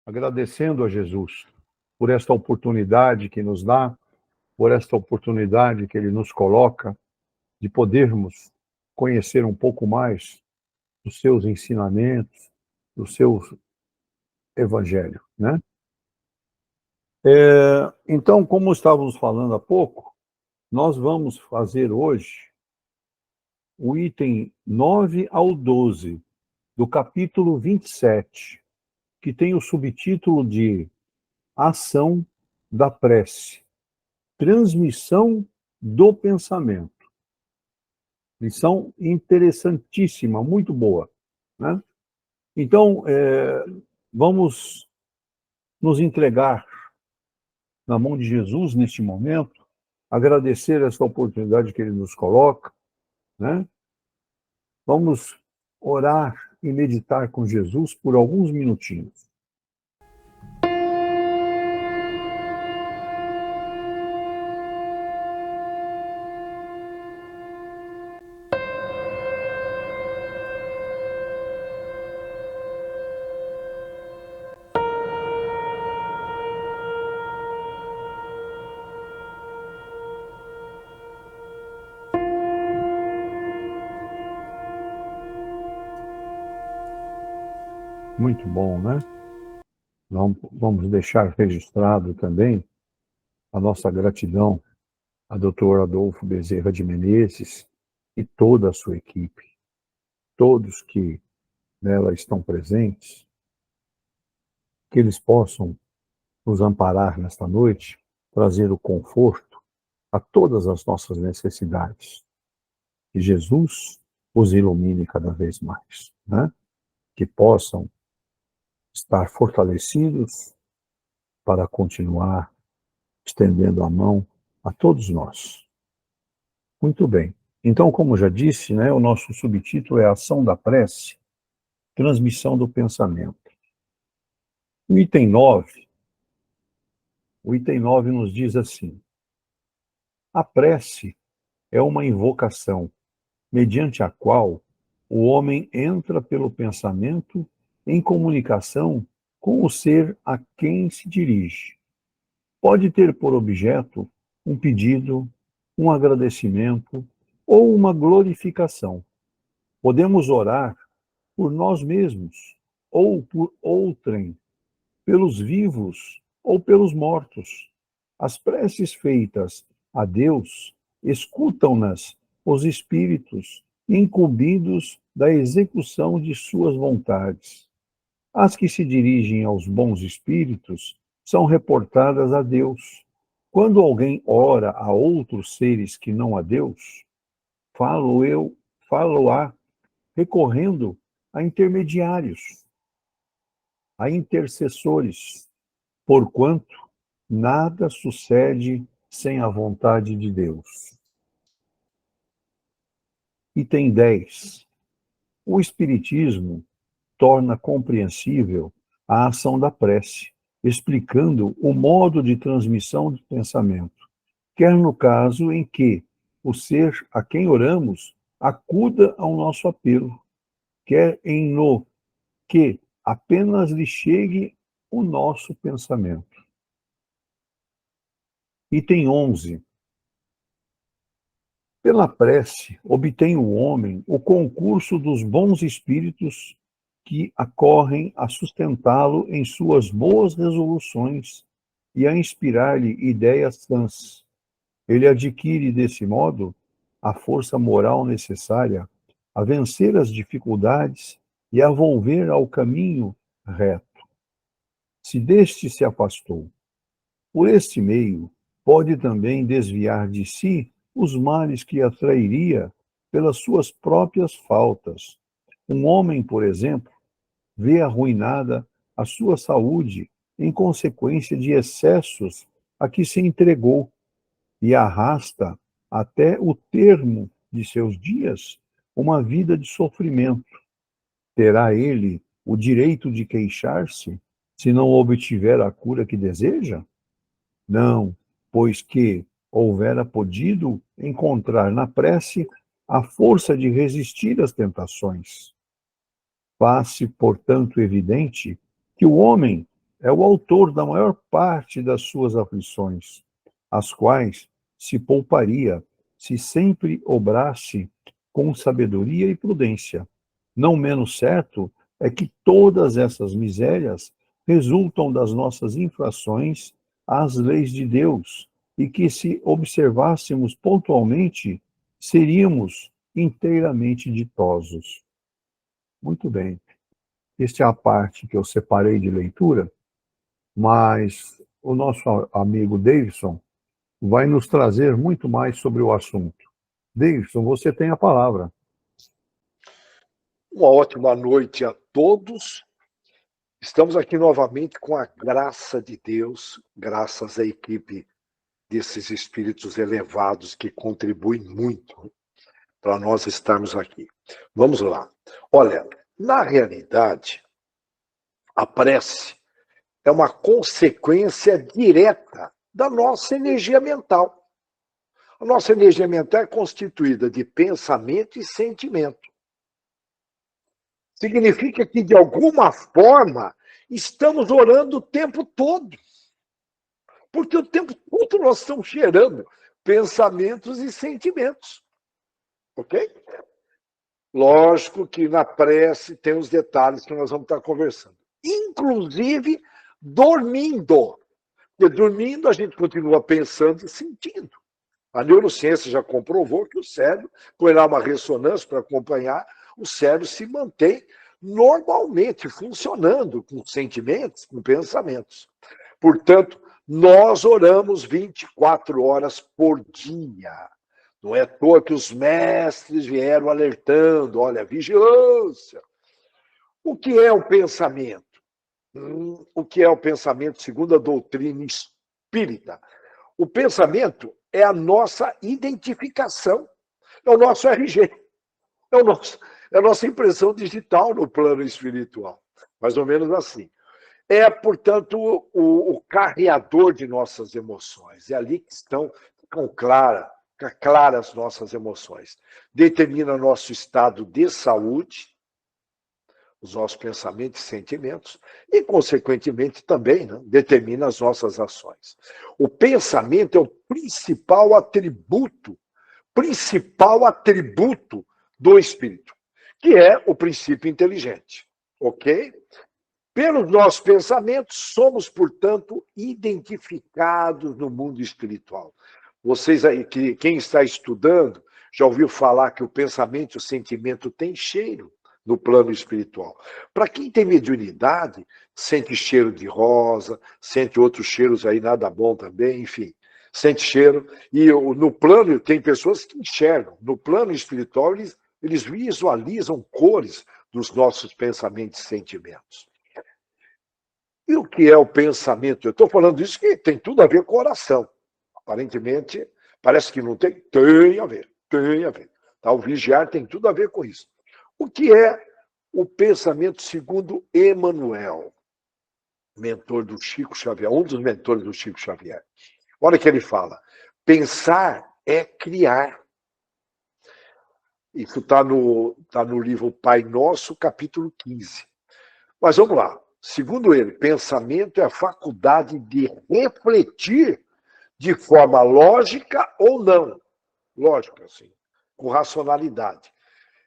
agradecendo a Jesus por esta oportunidade que nos dá, por esta oportunidade que Ele nos coloca de podermos conhecer um pouco mais dos seus ensinamentos, do seu evangelho, né? Então, como estávamos falando há pouco, nós vamos fazer hoje o item 9 ao 12 do capítulo 27, que tem o subtítulo de Ação da Prece, Transmissão do Pensamento. Lição interessantíssima, muito boa, né? Então, vamos nos entregar na mão de Jesus neste momento, agradecer essa oportunidade que Ele nos coloca, né? Vamos orar e meditar com Jesus por alguns minutinhos. Muito bom, né? Vamos deixar registrado também a nossa gratidão a Dr. Adolfo Bezerra de Menezes e toda a sua equipe, todos que nela estão presentes, que eles possam nos amparar nesta noite, trazer o conforto a todas as nossas necessidades. Que Jesus os ilumine cada vez mais, né? Que possam estar fortalecidos para continuar estendendo a mão a todos nós. Muito bem. Então, como já disse, né, o nosso subtítulo é Ação da Prece, Transmissão do Pensamento. O item 9 nos diz assim: a prece é uma invocação, mediante a qual o homem entra pelo pensamento em comunicação com o ser a quem se dirige. Pode ter por objeto um pedido, um agradecimento ou uma glorificação. Podemos orar por nós mesmos ou por outrem, pelos vivos ou pelos mortos. As preces feitas a Deus escutam-nas os espíritos incumbidos da execução de suas vontades. As que se dirigem aos bons espíritos são reportadas a Deus. Quando alguém ora a outros seres que não a Deus, falo-á recorrendo a intermediários, a intercessores, porquanto nada sucede sem a vontade de Deus. Item 10. O Espiritismo torna compreensível a ação da prece, explicando o modo de transmissão do pensamento, quer no caso em que o ser a quem oramos acuda ao nosso apelo, quer em no que apenas lhe chegue o nosso pensamento. Item 11. Pela prece, obtém o homem o concurso dos bons espíritos que acorrem a sustentá-lo em suas boas resoluções e a inspirar-lhe ideias sãs. Ele adquire, desse modo, a força moral necessária a vencer as dificuldades e a volver ao caminho reto. Se deste se afastou, por este meio, pode também desviar de si os males que atrairia pelas suas próprias faltas. Um homem, por exemplo, vê arruinada a sua saúde em consequência de excessos a que se entregou e arrasta até o termo de seus dias uma vida de sofrimento. Terá ele o direito de queixar-se se não obtiver a cura que deseja? Não, pois que houvera podido encontrar na prece a força de resistir às tentações. Faz-se, portanto, evidente que o homem é o autor da maior parte das suas aflições, as quais se pouparia se sempre obrasse com sabedoria e prudência. Não menos certo é que todas essas misérias resultam das nossas infrações às leis de Deus, e que, se observássemos pontualmente, seríamos inteiramente ditosos. Muito bem. Esta é a parte que eu separei de leitura, mas o nosso amigo Davidson vai nos trazer muito mais sobre o assunto. Davidson, você tem a palavra. Uma ótima noite a todos. Estamos aqui novamente com a graça de Deus, graças à equipe desses espíritos elevados que contribuem muito para nós estarmos aqui. Vamos lá. Olha, na realidade, a prece é uma consequência direta da nossa energia mental. A nossa energia mental é constituída de pensamento e sentimento. Significa que, de alguma forma, estamos orando o tempo todo. Porque o tempo todo nós estamos gerando pensamentos e sentimentos. Ok? Lógico que na prece tem os detalhes que nós vamos estar conversando. Inclusive, dormindo. Porque dormindo a gente continua pensando e sentindo. A neurociência já comprovou que o cérebro, põe lá uma ressonância para acompanhar, o cérebro se mantém normalmente funcionando com sentimentos, com pensamentos. Portanto, nós oramos 24 horas por dia. Não é à toa que os mestres vieram alertando, olha, vigilância. O que é o pensamento? O que é o pensamento segundo a doutrina espírita? O pensamento é a nossa identificação, é o nosso RG, é a nossa impressão digital no plano espiritual, mais ou menos assim. É, portanto, o carreador de nossas emoções. É ali que ficam claras nossas emoções. Determina nosso estado de saúde, os nossos pensamentos e sentimentos, e, consequentemente, também, né, determina as nossas ações. O pensamento é o principal atributo do espírito, que é o princípio inteligente. Ok? Pelos nossos pensamentos, somos, portanto, identificados no mundo espiritual. Vocês aí, quem está estudando, já ouviu falar que o pensamento e o sentimento têm cheiro no plano espiritual. Para quem tem mediunidade, sente cheiro de rosa, sente outros cheiros aí, nada bom também, enfim. Sente cheiro. E no plano, tem pessoas que enxergam. No plano espiritual, eles visualizam cores dos nossos pensamentos e sentimentos. E o que é o pensamento? Eu estou falando isso que tem tudo a ver com oração. Aparentemente, parece que não tem. Tem a ver, tem a ver. Tá? O vigiar tem tudo a ver com isso. O que é o pensamento segundo Emmanuel, mentor do Chico Xavier, um dos mentores do Chico Xavier? Olha que ele fala, pensar é criar. Isso está no livro Pai Nosso, capítulo 15. Mas vamos lá. Segundo ele, pensamento é a faculdade de refletir de forma lógica ou não. Lógica, sim, com racionalidade.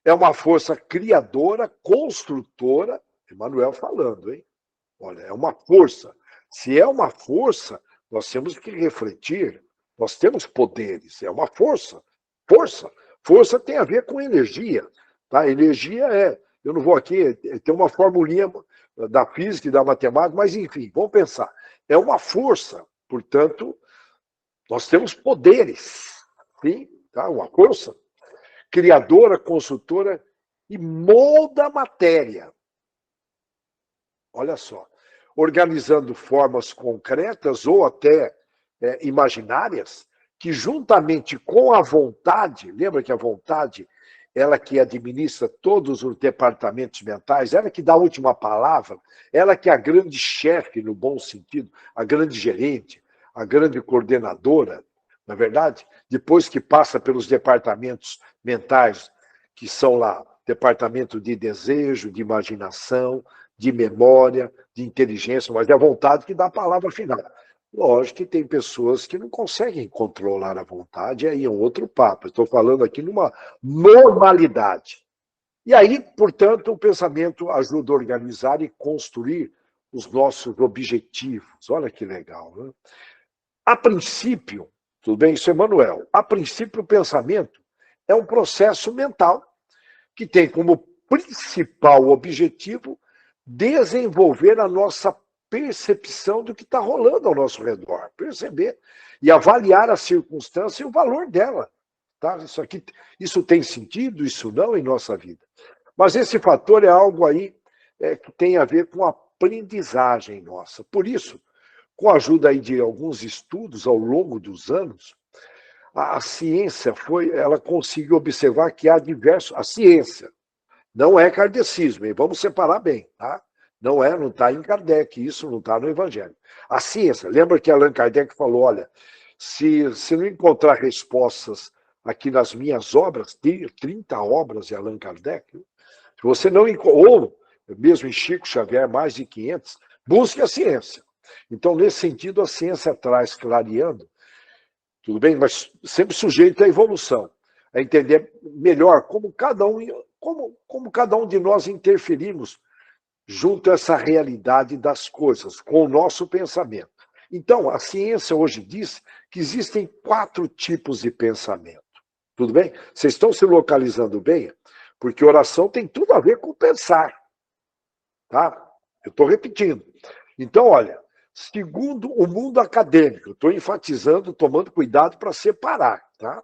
É uma força criadora, construtora, Emmanuel falando, hein? Olha, é uma força. Se é uma força, nós temos que refletir. Nós temos poderes, é uma força. Força tem a ver com energia. Tá? Energia eu não vou aqui, tem uma formulinha da física e da matemática, mas enfim, vamos pensar. É uma força, portanto, nós temos poderes. Sim, tá? Uma força criadora, construtora e molda a matéria. Olha só, organizando formas concretas ou até imaginárias, que juntamente com a vontade, lembra que a vontade, ela que administra todos os departamentos mentais, ela que dá a última palavra, ela que é a grande chefe, no bom sentido, a grande gerente, a grande coordenadora, na verdade, depois que passa pelos departamentos mentais, que são lá, departamento de desejo, de imaginação, de memória, de inteligência, mas é a vontade que dá a palavra final. Lógico que tem pessoas que não conseguem controlar a vontade, aí é um outro papo. Estou falando aqui numa normalidade. E aí, portanto, o pensamento ajuda a organizar e construir os nossos objetivos. Olha que legal, né? A princípio, tudo bem? Isso é Manuel. A princípio, o pensamento é um processo mental que tem como principal objetivo desenvolver a nossa percepção do que está rolando ao nosso redor, perceber e avaliar a circunstância e o valor dela. Tá? Isso tem sentido, isso não em nossa vida. Mas esse fator é algo aí que tem a ver com a aprendizagem nossa. Por isso, com a ajuda aí de alguns estudos ao longo dos anos, a ciência ela conseguiu observar que há diversos. A ciência não é kardecismo, e vamos separar bem, tá? Não está em Kardec, isso não está no Evangelho. A ciência, lembra que Allan Kardec falou, olha, se não encontrar respostas aqui nas minhas obras, 30 obras de Allan Kardec, se você não ou mesmo em Chico Xavier, mais de 500, busque a ciência. Então, nesse sentido, a ciência traz clareando, tudo bem, mas sempre sujeito à evolução, a entender melhor como cada um de nós interferimos junto a essa realidade das coisas, com o nosso pensamento. Então, a ciência hoje diz que existem 4 tipos de pensamento. Tudo bem? Vocês estão se localizando bem? Porque oração tem tudo a ver com pensar. Tá? Eu estou repetindo. Então, olha, segundo o mundo acadêmico, estou enfatizando, tomando cuidado para separar, tá?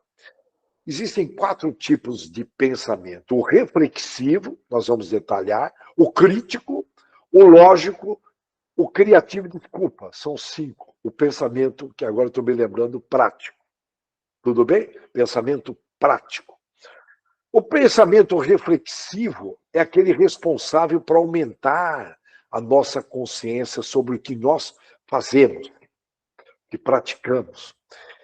Existem 4 tipos de pensamento. O reflexivo, nós vamos detalhar, o crítico, o lógico, o criativo, desculpa, são 5. O pensamento, que agora estou me lembrando, prático. Tudo bem? Pensamento prático. O pensamento reflexivo é aquele responsável para aumentar a nossa consciência sobre o que nós fazemos, que praticamos.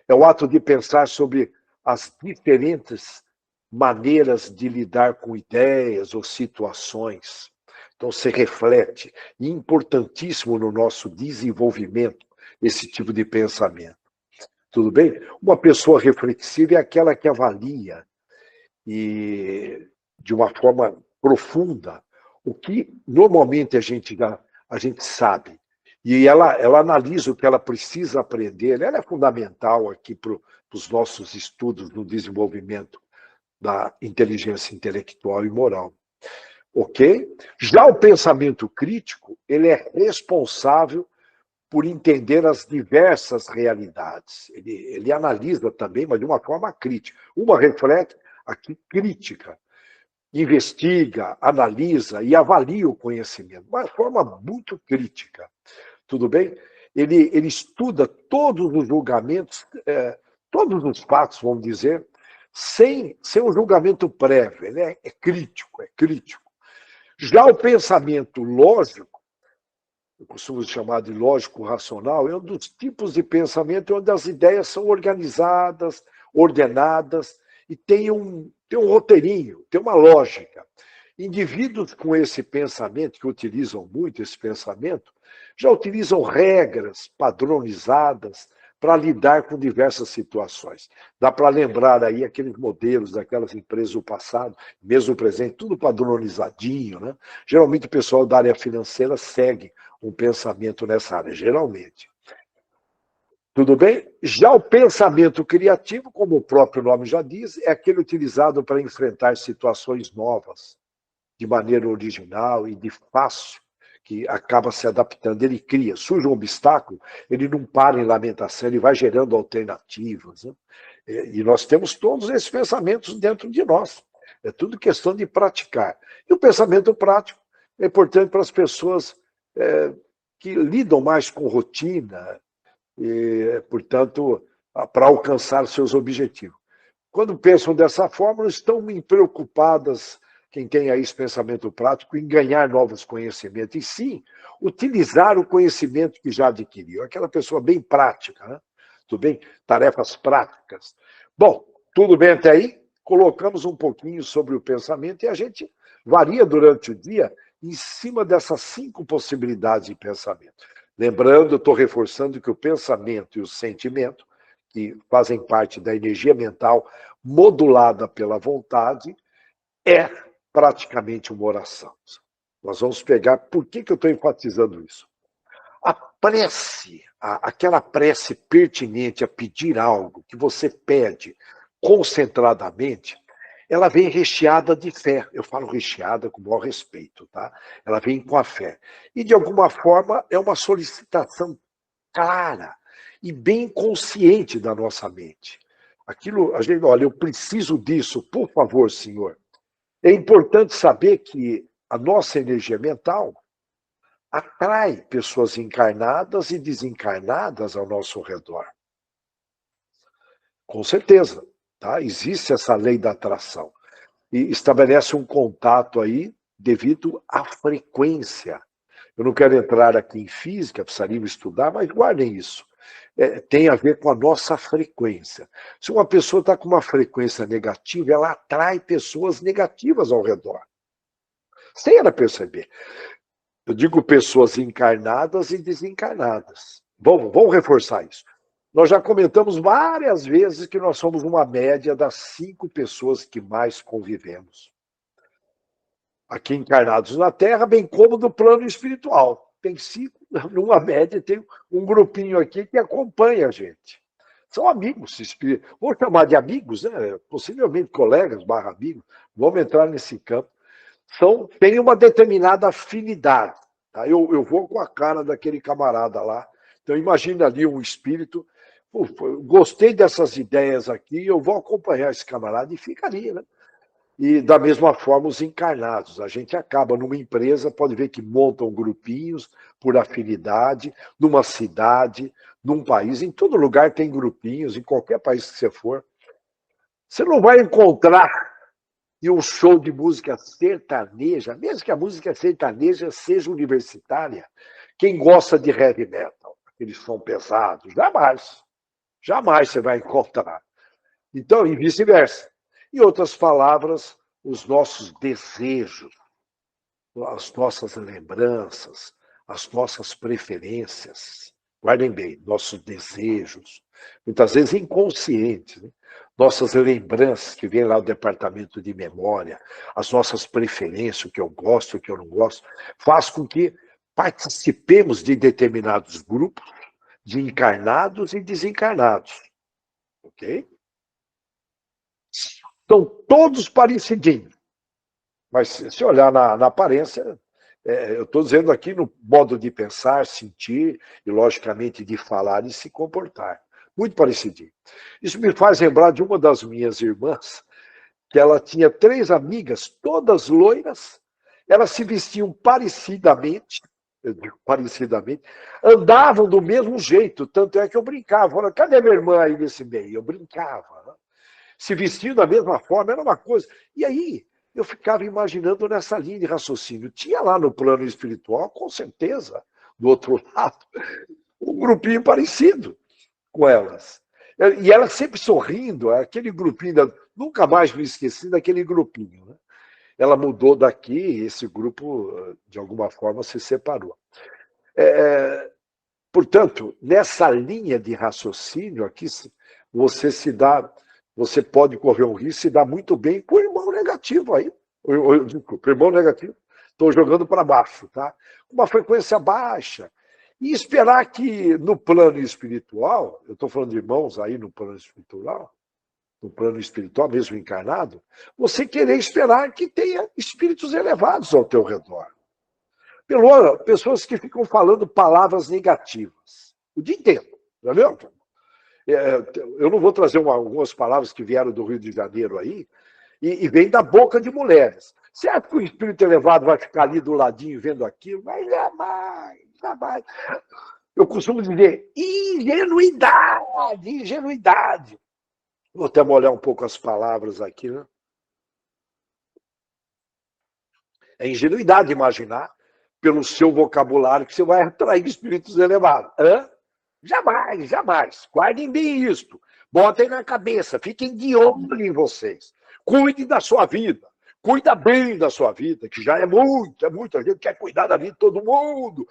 É o ato de pensar sobre as diferentes maneiras de lidar com ideias ou situações. Então, se reflete. E importantíssimo no nosso desenvolvimento esse tipo de pensamento. Tudo bem? Uma pessoa reflexiva é aquela que avalia e de uma forma profunda o que normalmente a gente sabe. E ela analisa o que ela precisa aprender. Ela é fundamental aqui para os nossos estudos no desenvolvimento da inteligência intelectual e moral. Ok? Já o pensamento crítico, ele é responsável por entender as diversas realidades. Ele analisa também, mas de uma forma crítica. Uma reflete, aqui, crítica. Investiga, analisa e avalia o conhecimento. De uma forma muito crítica. Tudo bem? Ele estuda todos os julgamentos, todos os fatos, vamos dizer, sem um julgamento prévio. Ele é crítico, é crítico. Já o pensamento lógico, eu costumo chamar de lógico-racional, é um dos tipos de pensamento onde as ideias são organizadas, ordenadas e tem um roteirinho, tem uma lógica. Indivíduos com esse pensamento, que utilizam muito esse pensamento, já utilizam regras padronizadas para lidar com diversas situações. Dá para lembrar aí aqueles modelos daquelas empresas do passado, mesmo o presente, tudo padronizadinho, né? Geralmente o pessoal da área financeira segue um pensamento nessa área, geralmente. Tudo bem? Já o pensamento criativo, como o próprio nome já diz, é aquele utilizado para enfrentar situações novas, de maneira original e de fácil, que acaba se adaptando. Ele cria, surge um obstáculo, ele não para em lamentação, ele vai gerando alternativas. Né? E nós temos todos esses pensamentos dentro de nós. É tudo questão de praticar. E o pensamento prático é importante para as pessoas que lidam mais com rotina, e, portanto, para alcançar seus objetivos. Quando pensam dessa forma, não estão preocupadas, quem tem aí esse pensamento prático, em ganhar novos conhecimentos, e sim utilizar o conhecimento que já adquiriu. Aquela pessoa bem prática, né? Tudo bem? Tarefas práticas. Bom, tudo bem até aí? Colocamos um pouquinho sobre o pensamento e a gente varia durante o dia em cima dessas 5 possibilidades de pensamento. Lembrando, eu estou reforçando que o pensamento e o sentimento, que fazem parte da energia mental modulada pela vontade, é praticamente uma oração. Nós vamos pegar, por que eu estou enfatizando isso? A prece, aquela prece pertinente a pedir algo que você pede concentradamente, ela vem recheada de fé. Eu falo recheada com o maior respeito, tá? Ela vem com a fé. E, de alguma forma, é uma solicitação clara e bem consciente da nossa mente. Aquilo, a gente, olha, eu preciso disso, por favor, Senhor. É importante saber que a nossa energia mental atrai pessoas encarnadas e desencarnadas ao nosso redor. Com certeza, tá? Existe essa lei da atração. E estabelece um contato aí devido à frequência. Eu não quero entrar aqui em física, precisaríamos estudar, mas guardem isso. Tem a ver com a nossa frequência. Se uma pessoa está com uma frequência negativa, ela atrai pessoas negativas ao redor. Sem ela perceber. Eu digo pessoas encarnadas e desencarnadas. Vamos reforçar isso. Nós já comentamos várias vezes que nós somos uma média das 5 pessoas que mais convivemos. Aqui encarnados na Terra, bem como no plano espiritual. Tem 5, numa média, tem um grupinho aqui que acompanha a gente. São amigos, vou chamar de amigos, né? Possivelmente colegas / amigos, vamos entrar nesse campo. Tem uma determinada afinidade. Tá? Eu vou com a cara daquele camarada lá. Então, imagina ali um espírito. Gostei dessas ideias aqui, eu vou acompanhar esse camarada e fica ali, né? E, da mesma forma, os encarnados. A gente acaba numa empresa, pode ver que montam grupinhos por afinidade, numa cidade, num país. Em todo lugar tem grupinhos, em qualquer país que você for. Você não vai encontrar e um show de música sertaneja, mesmo que a música sertaneja seja universitária, quem gosta de heavy metal, aquele som pesado, jamais você vai encontrar. Então, e vice-versa. Em outras palavras, os nossos desejos, as nossas lembranças, as nossas preferências, guardem bem, nossos desejos, muitas vezes inconscientes, né? Nossas lembranças, que vem lá do departamento de memória, as nossas preferências, o que eu gosto, o que eu não gosto, faz com que participemos de determinados grupos de encarnados e desencarnados. Ok? Estão todos parecidinhos. Mas se olhar na aparência, eu estou dizendo aqui no modo de pensar, sentir e, logicamente, de falar e se comportar. Muito parecidinho. Isso me faz lembrar de uma das minhas irmãs, que ela tinha 3 amigas, todas loiras, elas se vestiam parecidamente, eu digo parecidamente, andavam do mesmo jeito, tanto é que eu brincava. Falei, cadê minha irmã aí nesse meio? Eu brincava, né? Se vestiam da mesma forma, era uma coisa. E aí, eu ficava imaginando nessa linha de raciocínio. Tinha lá no plano espiritual, com certeza, do outro lado, um grupinho parecido com elas. E elas sempre sorrindo, aquele grupinho, nunca mais me esqueci daquele grupinho, né? Ela mudou daqui e esse grupo, de alguma forma, se separou. Portanto, nessa linha de raciocínio aqui, você pode correr um risco e se dar muito bem com o irmão negativo aí. Desculpa, irmão negativo, estou jogando para baixo, tá? Uma frequência baixa. E esperar que no plano espiritual, eu estou falando de irmãos aí no plano espiritual, mesmo encarnado, você querer esperar que tenha espíritos elevados ao teu redor. Pessoas que ficam falando palavras negativas o dia inteiro, não é mesmo? Eu não vou trazer algumas palavras que vieram do Rio de Janeiro aí, e vem da boca de mulheres. Certo que o espírito elevado vai ficar ali do ladinho vendo aquilo, mas jamais. Eu costumo dizer ingenuidade. Vou até molhar um pouco as palavras aqui, né? É ingenuidade imaginar, pelo seu vocabulário, que você vai atrair espíritos elevados. Jamais. Guardem bem isto. Botem na cabeça, fiquem de olho em vocês. Cuide da sua vida. Cuida bem da sua vida, que já é muito, a gente quer cuidar da vida de todo mundo,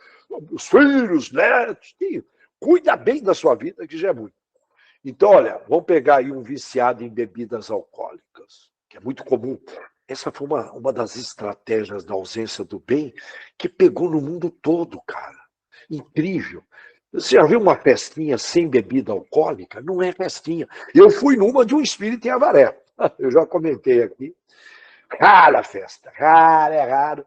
os filhos, netos, cuida bem da sua vida, que já é muito. Então, olha, vamos pegar aí um viciado em bebidas alcoólicas, que é muito comum. Essa foi uma das estratégias da ausência do bem que pegou no mundo todo, cara. Incrível. Você já viu uma festinha sem bebida alcoólica? Não é festinha. Eu fui numa de um espírito em Avaré. Eu já comentei aqui. Rara festa, rara, é raro.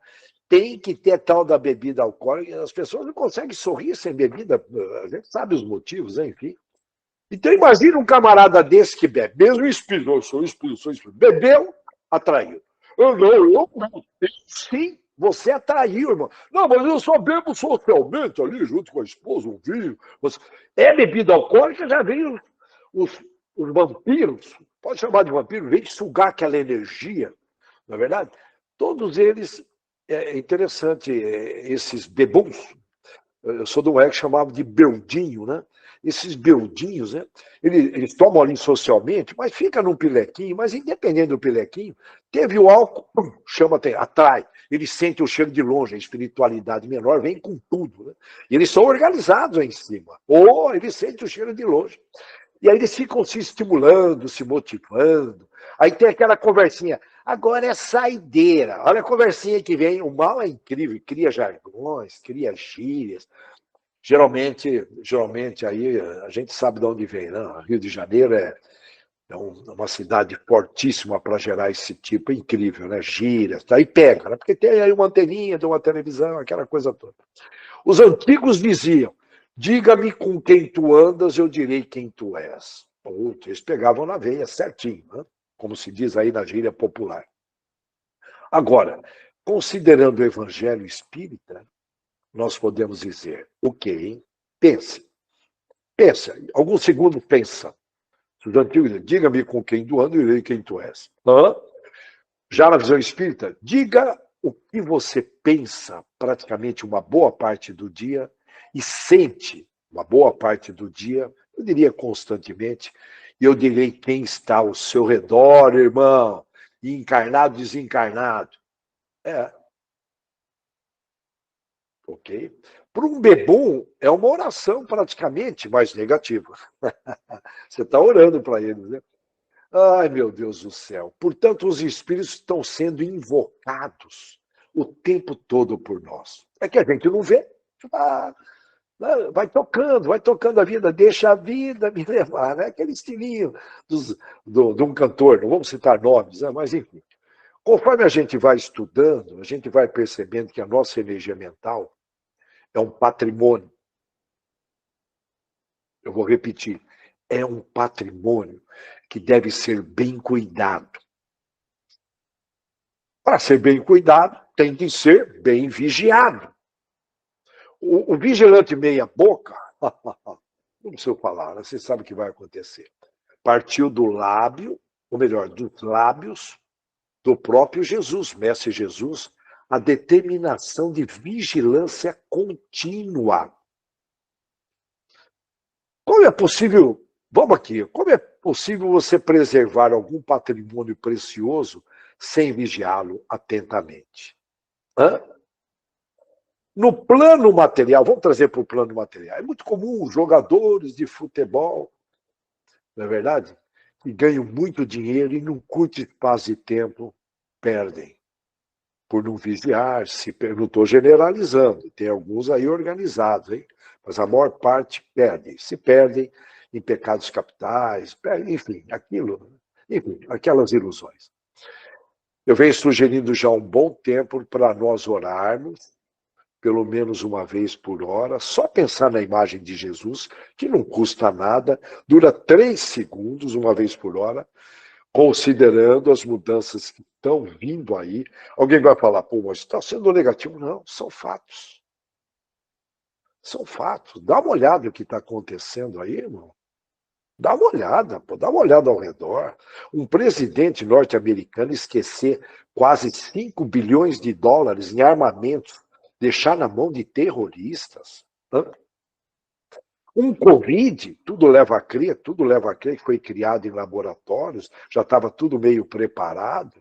Tem que ter tal da bebida alcoólica. As pessoas não conseguem sorrir sem bebida. A gente sabe os motivos, né? Enfim. Então imagina um camarada desse que bebe, mesmo espírito, eu sou espírito, bebeu, atraiu. Eu não. Sim, você atraiu, irmão. Não, mas eu só bebo socialmente ali, junto com a esposa, um vinho. É bebida alcoólica, já vem os vampiros, pode chamar de vampiro, vem sugar aquela energia, não é verdade? Todos eles, é interessante, esses bebuns, eu sou de um que chamava de beldinho, né? Esses beldinhos, né? Eles tomam ali socialmente, mas fica num pilequinho, mas independente do pilequinho, teve o álcool, chama, atrai. Eles sentem o cheiro de longe, a espiritualidade menor vem com tudo, né? E eles são organizados aí em cima. Ou eles sentem o cheiro de longe. E aí eles ficam se estimulando, se motivando. Aí tem aquela conversinha. Agora é saideira. Olha a conversinha que vem. O mal é incrível. Cria jargões, cria gírias. Geralmente aí a gente sabe de onde vem, né? Rio de Janeiro é uma cidade fortíssima para gerar esse tipo. É incrível, né? Gírias. Aí pega, né? Porque tem aí uma anteninha, tem uma televisão, aquela coisa toda. Os antigos diziam: diga-me com quem tu andas, eu direi quem tu és. Putz, eles pegavam na veia certinho, né? Como se diz aí na gíria popular. Agora, considerando o evangelho espírita, nós podemos dizer o quê, hein? Pense. Pensa. Alguns segundos pensa. Os antigos dizem: diga-me com quem tu andas, eu direi quem tu és. Hã? Já na visão espírita, diga o que você pensa praticamente uma boa parte do dia e sente uma boa parte do dia, eu diria constantemente, e eu direi quem está ao seu redor, irmão, encarnado, desencarnado. É, ok? Para um bebum, é uma oração praticamente mais negativa. Você está orando para eles, né? Ai, meu Deus do céu. Portanto, os espíritos estão sendo invocados o tempo todo por nós. É que a gente não vê. Ah, vai tocando a vida, deixa a vida me levar. Né? Aquele estilinho de um cantor, não vamos citar nomes, né? Mas enfim. Conforme a gente vai estudando, a gente vai percebendo que a nossa energia mental é um patrimônio. Eu vou repetir. É um patrimônio que deve ser bem cuidado. Para ser bem cuidado, tem que ser bem vigiado. O vigilante meia-boca, não precisa falar, você sabe o que vai acontecer. Partiu do lábio, ou melhor, dos lábios do próprio Jesus, Mestre Jesus, a determinação de vigilância contínua. Como é possível, vamos aqui, como é possível você preservar algum patrimônio precioso sem vigiá-lo atentamente? Hã? No plano material, vamos trazer para o plano material. É muito comum jogadores de futebol, não é verdade? Que ganham muito dinheiro e num curto espaço de tempo perdem. Por não vigiar, não estou generalizando, tem alguns aí organizados, hein? Mas a maior parte perdem. Se perdem em pecados capitais, enfim, aquelas ilusões. Eu venho sugerindo já há um bom tempo para nós orarmos, pelo menos uma vez por hora, só pensar na imagem de Jesus, que não custa nada, dura 3 segundos, uma vez por hora, considerando as mudanças que estão vindo aí. Alguém vai falar: pô, mas está sendo negativo. Não, são fatos. São fatos. Dá uma olhada no que está acontecendo aí, irmão. Dá uma olhada, pô, dá uma olhada ao redor. Um presidente norte-americano esquecer quase 5 bilhões de dólares em armamentos, deixar na mão de terroristas. Um Covid, tudo leva a crer que foi criado em laboratórios, já estava tudo meio preparado.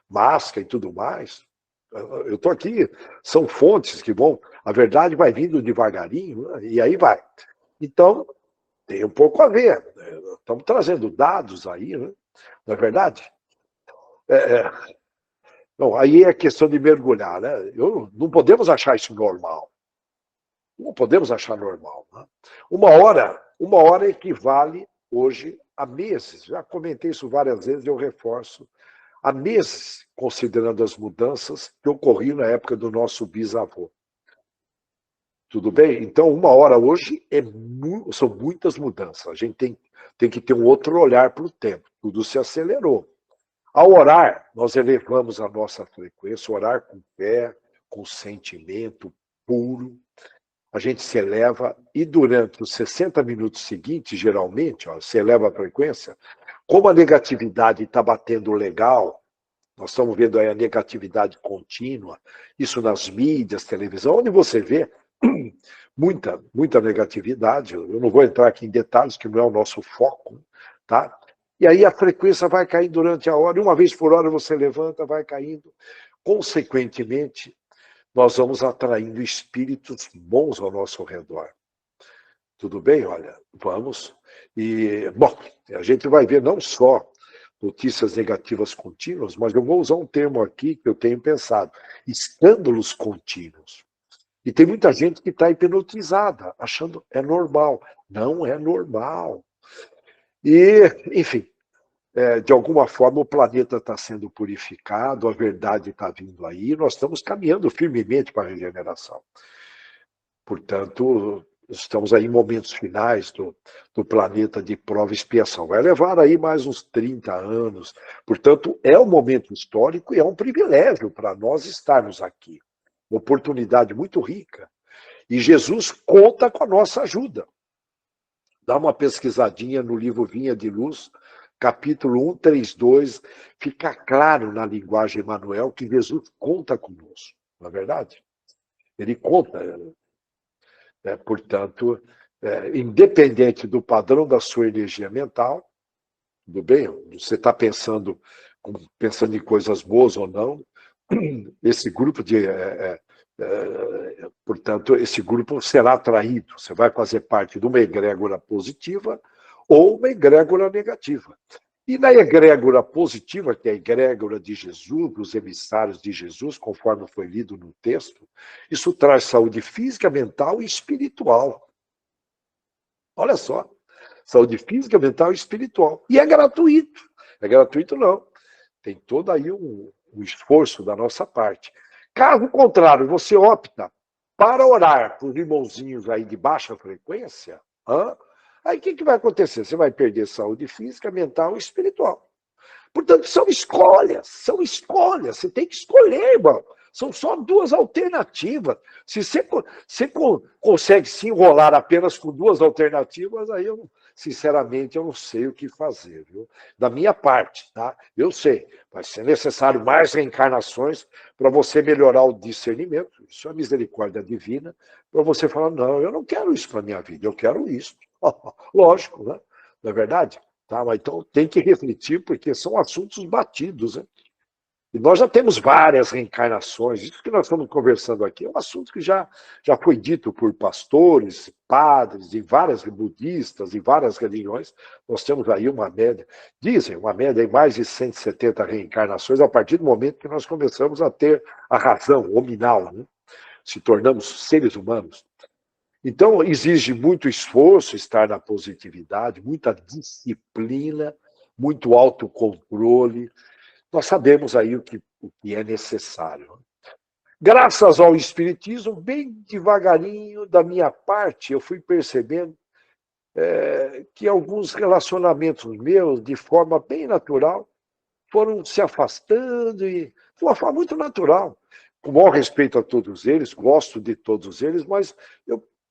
máscara e tudo mais. Eu estou aqui, são fontes que vão, a verdade vai vindo devagarinho, né? E aí vai. Então, tem um pouco a ver. Estamos trazendo dados aí, né? Não é verdade? É, não, aí é questão de mergulhar, né? Não podemos achar isso normal. Não podemos achar normal. Né? Uma hora equivale hoje a meses. Já comentei isso várias vezes, eu reforço. Há meses, considerando as mudanças que ocorriam na época do nosso bisavô. Tudo bem? Então, uma hora hoje são muitas mudanças. A gente tem que ter um outro olhar para o tempo. Tudo se acelerou. Ao orar, nós elevamos a nossa frequência, orar com fé, com sentimento puro. A gente se eleva e durante os 60 minutos seguintes, geralmente, ó, se eleva a frequência, como a negatividade está batendo legal, nós estamos vendo aí a negatividade contínua, isso nas mídias, televisão, onde você vê muita negatividade. Eu não vou entrar aqui em detalhes, que não é o nosso foco, tá? E aí a frequência vai caindo durante a hora, e uma vez por hora você levanta, vai caindo. Consequentemente, nós vamos atraindo espíritos bons ao nosso redor. Tudo bem? Olha, vamos. E, bom, a gente vai ver não só notícias negativas contínuas, mas eu vou usar um termo aqui que eu tenho pensado: escândalos contínuos. E tem muita gente que está hipnotizada, achando é normal. Não é normal. E, enfim, de alguma forma o planeta está sendo purificado, a verdade está vindo aí, nós estamos caminhando firmemente para a regeneração. Portanto, estamos aí em momentos finais do planeta de prova e expiação. Vai levar aí mais uns 30 anos. Portanto, é um momento histórico e é um privilégio para nós estarmos aqui. Uma oportunidade muito rica. E Jesus conta com a nossa ajuda. Dá uma pesquisadinha no livro Vinha de Luz, capítulo 132, fica claro na linguagem Emmanuel que Jesus conta conosco, não é verdade? Ele conta. Portanto, independente do padrão da sua energia mental, tudo bem? Você está pensando em coisas boas ou não, esse grupo portanto, esse grupo será atraído. Você vai fazer parte de uma egrégora positiva ou uma egrégora negativa. E na egrégora positiva, que é a egrégora de Jesus, dos emissários de Jesus, conforme foi lido no texto, isso traz saúde física, mental e espiritual. Olha só, saúde física, mental e espiritual. E é gratuito. É gratuito não. Tem todo aí um esforço da nossa parte. Caso contrário, você opta para orar por irmãozinhos aí de baixa frequência, aí o que vai acontecer? Você vai perder saúde física, mental e espiritual. Portanto, são escolhas. Você tem que escolher, irmão. São só duas alternativas. Se você consegue se enrolar apenas com duas alternativas, aí sinceramente, eu não sei o que fazer, viu? Da minha parte, tá? Eu sei, vai ser necessário mais reencarnações para você melhorar o discernimento, isso é a misericórdia divina, para você falar, não, eu não quero isso para a minha vida, eu quero isso. Lógico, né? Não é verdade? Tá, mas então tem que refletir, porque são assuntos batidos, né? E nós já temos várias reencarnações. Isso que nós estamos conversando aqui é um assunto que já foi dito por pastores, padres, em várias budistas, em várias religiões. Nós temos aí uma média, dizem, uma média de mais de 170 reencarnações a partir do momento que nós começamos a ter a razão, o nominal, né? Se tornamos seres humanos. Então, exige muito esforço estar na positividade, muita disciplina, muito autocontrole. Nós sabemos aí o que é necessário. Graças ao Espiritismo, bem devagarinho, da minha parte, eu fui percebendo que alguns relacionamentos meus, de forma bem natural, foram se afastando, e de uma forma muito natural. Com o maior respeito a todos eles, gosto de todos eles, mas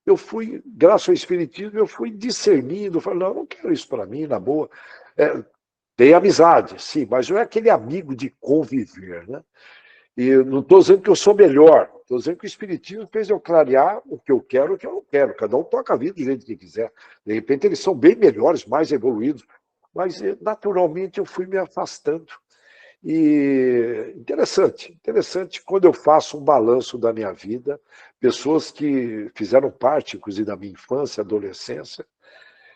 eu fui, graças ao Espiritismo, eu fui discernindo, falei, não quero isso para mim, na boa. Tem amizade, sim, mas não é aquele amigo de conviver, né? E não estou dizendo que eu sou melhor, estou dizendo que o Espiritismo fez eu clarear o que eu quero e o que eu não quero. Cada um toca a vida do jeito que quiser. De repente, eles são bem melhores, mais evoluídos, mas naturalmente eu fui me afastando. E interessante, quando eu faço um balanço da minha vida, pessoas que fizeram parte, inclusive, da minha infância, adolescência,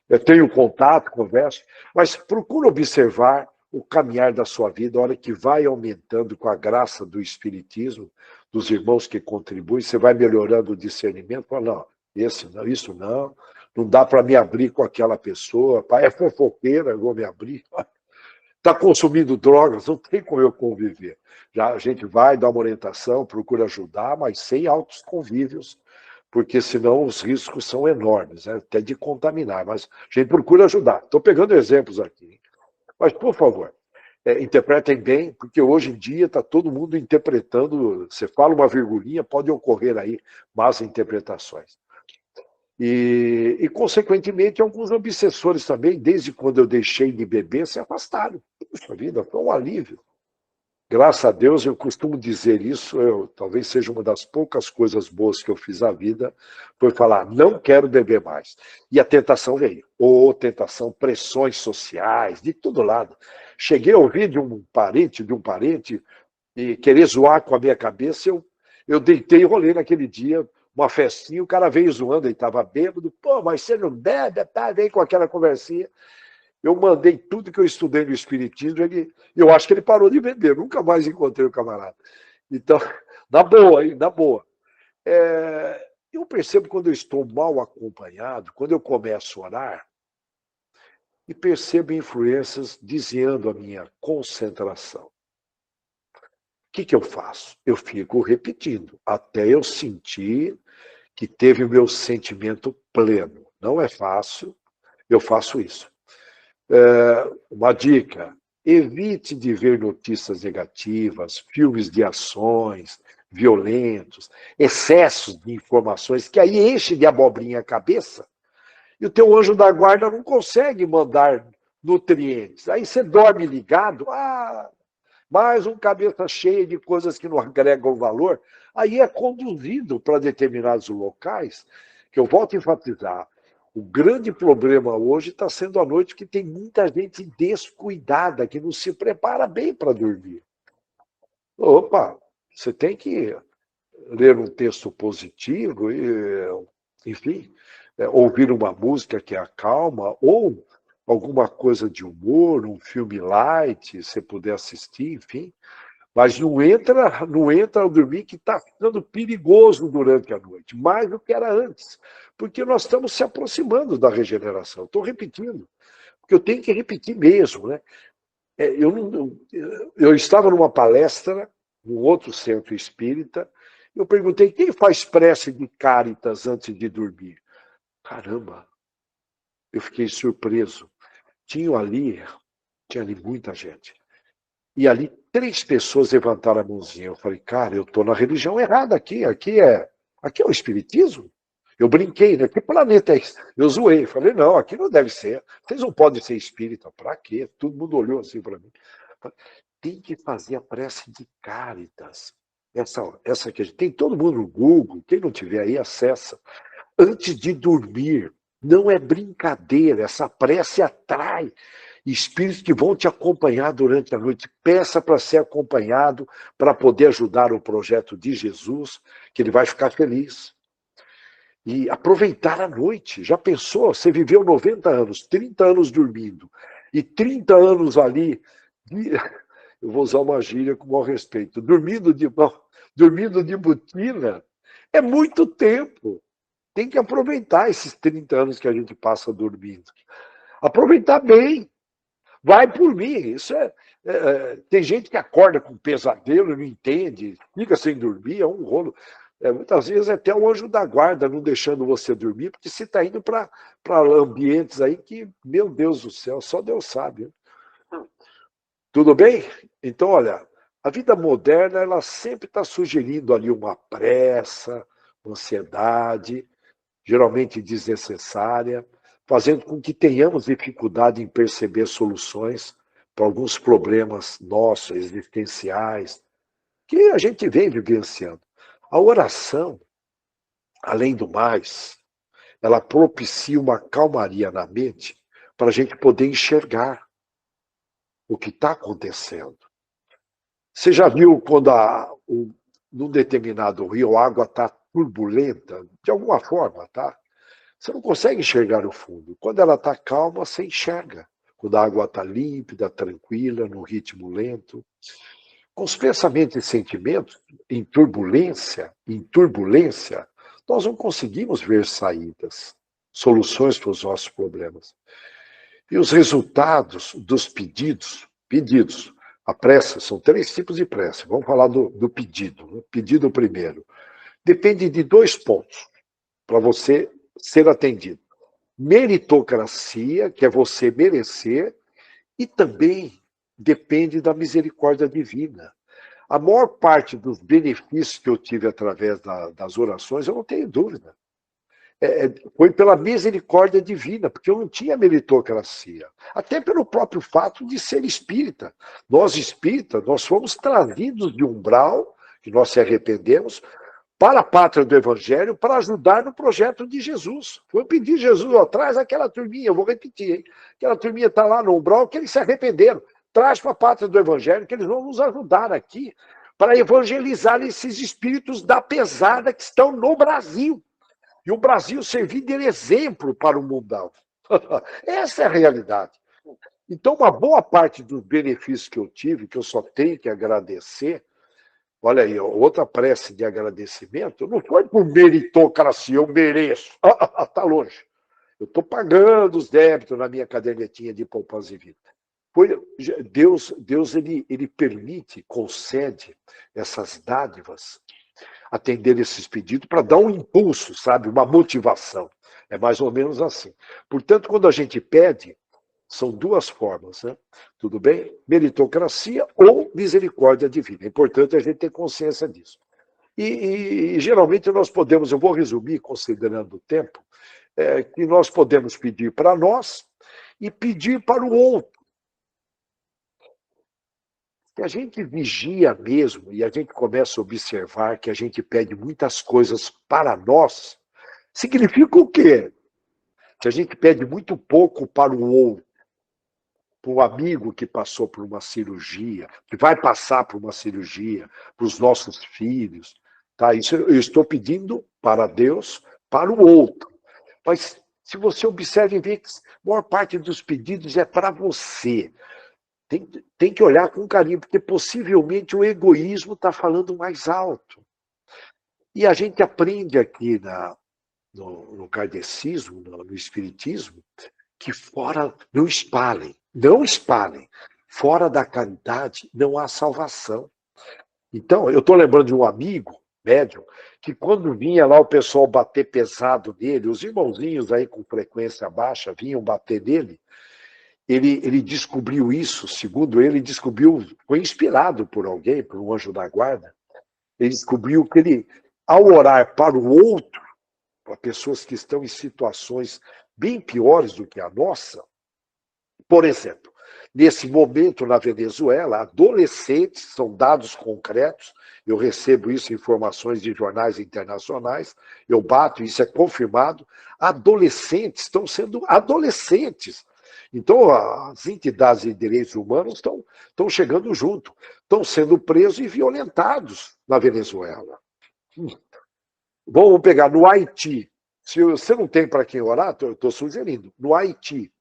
eu tenho contato, converso, mas procura observar o caminhar da sua vida, a hora que vai aumentando com a graça do Espiritismo, dos irmãos que contribuem, você vai melhorando o discernimento, fala, não, esse não, isso não dá para me abrir com aquela pessoa, pai, é fofoqueira, eu vou me abrir. Está consumindo drogas, não tem como eu conviver. Já a gente vai dar uma orientação, procura ajudar, mas sem altos convívios, porque senão os riscos são enormes, né? Até de contaminar. Mas a gente procura ajudar. Estou pegando exemplos aqui. Mas, por favor, interpretem bem, porque hoje em dia está todo mundo interpretando. Você fala uma virgulinha, pode ocorrer aí más interpretações. Consequentemente, alguns obsessores também, desde quando eu deixei de beber, se afastaram. Puxa vida, foi um alívio. Graças a Deus, eu costumo dizer isso, talvez seja uma das poucas coisas boas que eu fiz na vida, foi falar, não quero beber mais. E a tentação veio. Ou tentação, pressões sociais, de todo lado. Cheguei a ouvir de um parente, e querer zoar com a minha cabeça, eu deitei e rolei naquele dia, uma festinha, o cara veio zoando, ele estava bêbado, pô, mas você não bebe, tá? Vem com aquela conversinha. Eu mandei tudo que eu estudei no Espiritismo, eu acho que ele parou de beber, nunca mais encontrei o camarada. Então, na boa, hein, na boa. Eu percebo quando eu estou mal acompanhado, quando eu começo a orar, e percebo influências desviando a minha concentração. O que eu faço? Eu fico repetindo, até eu sentir que teve o meu sentimento pleno. Não é fácil, eu faço isso. Uma dica, evite de ver notícias negativas, filmes de ações, violentos, excessos de informações, que aí enche de abobrinha a cabeça, e o teu anjo da guarda não consegue mandar nutrientes. Aí você dorme ligado, mais um cabeça cheia de coisas que não agregam valor, aí é conduzido para determinados locais, que eu volto a enfatizar, o grande problema hoje está sendo a noite que tem muita gente descuidada, que não se prepara bem para dormir. Opa, você tem que ler um texto positivo, enfim, ouvir uma música que acalma, ou alguma coisa de humor, um filme light, se puder assistir, enfim. Mas não entra ao dormir, que está ficando perigoso durante a noite, mais do que era antes, porque nós estamos se aproximando da regeneração. Estou repetindo, porque eu tenho que repetir mesmo, né? Eu estava numa palestra, num outro centro espírita, eu perguntei, quem faz prece de Cáritas antes de dormir? Caramba, eu fiquei surpreso. Tinha ali muita gente. E ali 3 pessoas levantaram a mãozinha. Eu falei, cara, eu estou na religião errada aqui. Aqui é o Espiritismo? Eu brinquei, né? Que planeta é esse? Eu zoei. Falei, não, aqui não deve ser. Vocês não podem ser espírita. Para quê? Todo mundo olhou assim para mim. Falei, tem que fazer a prece de Cáritas. Essa que a gente tem todo mundo no Google. Quem não tiver aí, acessa. Antes de dormir. Não é brincadeira. Essa prece atrai espíritos que vão te acompanhar durante a noite. Peça para ser acompanhado, para poder ajudar o projeto de Jesus, que ele vai ficar feliz. E aproveitar a noite. Já pensou? Você viveu 90 anos, 30 anos dormindo, e 30 anos ali, eu vou usar uma gíria com o maior respeito, dormindo de botina, é muito tempo. Tem que aproveitar esses 30 anos que a gente passa dormindo. Aproveitar bem. Vai por mim. Tem gente que acorda com pesadelo, não entende, fica sem dormir, é um rolo. Muitas vezes até o anjo da guarda não deixando você dormir, porque você está indo para ambientes aí que, meu Deus do céu, só Deus sabe. Tudo bem? Então, olha, a vida moderna ela sempre está sugerindo ali uma pressa, uma ansiedade, geralmente desnecessária, fazendo com que tenhamos dificuldade em perceber soluções para alguns problemas nossos, existenciais, que a gente vem vivenciando. A oração, além do mais, ela propicia uma calmaria na mente para a gente poder enxergar o que está acontecendo. Você já viu quando num determinado rio a água está turbulenta, de alguma forma, tá? Você não consegue enxergar o fundo. Quando ela está calma, você enxerga. Quando a água está límpida, tranquila, no ritmo lento. Com os pensamentos e sentimentos em turbulência, nós não conseguimos ver saídas, soluções para os nossos problemas. E os resultados dos pedidos, a prece, são 3 tipos de prece. Vamos falar do pedido. O pedido primeiro. Depende de 2 pontos para você ser atendido. Meritocracia, que é você merecer, e também depende da misericórdia divina. A maior parte dos benefícios que eu tive através das orações, eu não tenho dúvida. Foi pela misericórdia divina, porque eu não tinha meritocracia. Até pelo próprio fato de ser espírita. Nós espíritas, nós fomos trazidos de umbral, que nós se arrependemos, para a pátria do Evangelho, para ajudar no projeto de Jesus. Foi pedir Jesus atrás aquela turminha, eu vou repetir, hein? Aquela turminha está lá no umbral, que eles se arrependeram. Traz para a pátria do Evangelho, que eles vão nos ajudar aqui, para evangelizar esses espíritos da pesada que estão no Brasil. E o Brasil servir de exemplo para o mundão. Essa é a realidade. Então, uma boa parte dos benefícios que eu tive, que eu só tenho que agradecer, olha aí, outra prece de agradecimento, não foi por meritocracia, eu mereço. Está longe. Eu estou pagando os débitos na minha cadernetinha de poupança e vida. Deus ele permite, concede essas dádivas, atender esses pedidos para dar um impulso, sabe? Uma motivação. É mais ou menos assim. Portanto, quando a gente pede, são 2 formas, né? Tudo bem? Meritocracia ou misericórdia divina. É importante a gente ter consciência disso. E geralmente nós podemos, eu vou resumir, considerando o tempo, que nós podemos pedir para nós e pedir para o outro. Se a gente vigia mesmo e a gente começa a observar que a gente pede muitas coisas para nós, significa o quê? Que a gente pede muito pouco para o outro. Para um amigo que passou por uma cirurgia, que vai passar por uma cirurgia, para os nossos filhos. Tá? Isso eu estou pedindo para Deus, para o outro. Mas se você observa e vê que a maior parte dos pedidos é para você. Tem que olhar com carinho, porque possivelmente o egoísmo está falando mais alto. E a gente aprende aqui no kardecismo, no espiritismo, que fora, não espalhem. Fora da caridade não há salvação. Então, eu estou lembrando de um amigo, médium, que quando vinha lá o pessoal bater pesado nele, os irmãozinhos aí com frequência baixa vinham bater nele, ele descobriu isso, segundo ele, foi inspirado por alguém, por um anjo da guarda, ele descobriu que ele, ao orar para o outro, para pessoas que estão em situações bem piores do que a nossa, por exemplo, nesse momento na Venezuela, adolescentes, são dados concretos, eu recebo isso em informações de jornais internacionais, eu bato, isso é confirmado, adolescentes estão sendo adolescentes. Então, as entidades de direitos humanos estão chegando junto, estão sendo presos e violentados na Venezuela. Vamos pegar no Haiti. Se você não tem para quem orar, eu estou sugerindo, no Haiti,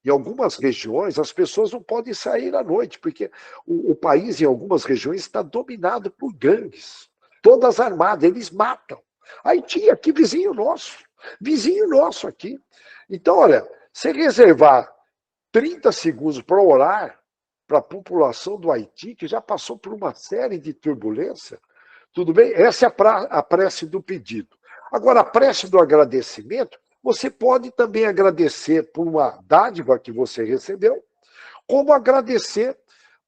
em algumas regiões, as pessoas não podem sair à noite, porque o país, em algumas regiões, está dominado por gangues. Todas armadas, eles matam. Haiti, aqui, vizinho nosso aqui. Então, olha, se reservar 30 segundos para orar para a população do Haiti, que já passou por uma série de turbulências, tudo bem? Essa é a prece do pedido. Agora, a prece do agradecimento, você pode também agradecer por uma dádiva que você recebeu, como agradecer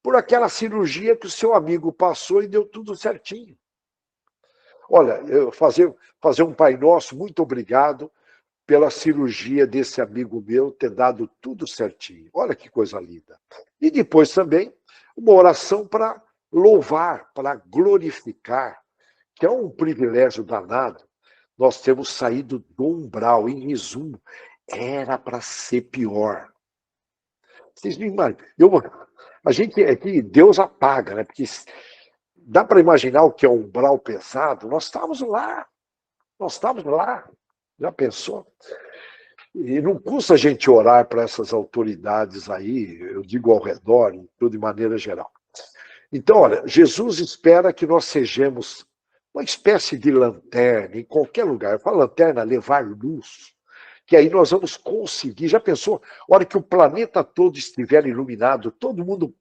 por aquela cirurgia que o seu amigo passou e deu tudo certinho. Olha, fazer um Pai Nosso, muito obrigado pela cirurgia desse amigo meu ter dado tudo certinho. Olha que coisa linda. E depois também, uma oração para louvar, para glorificar, que é um privilégio danado. Nós temos saído do umbral, em resumo, era para ser pior. Vocês não imaginam. A gente é que Deus apaga, né? Porque dá para imaginar o que é um umbral pesado? Nós estávamos lá. Nós estávamos lá. Já pensou? E não custa a gente orar para essas autoridades aí, eu digo ao redor, em tudo de maneira geral. Então, olha, Jesus espera que nós sejamos uma espécie de lanterna em qualquer lugar. Eu falo lanterna, levar luz, que aí nós vamos conseguir. Já pensou? A hora que o planeta todo estiver iluminado, todo mundo,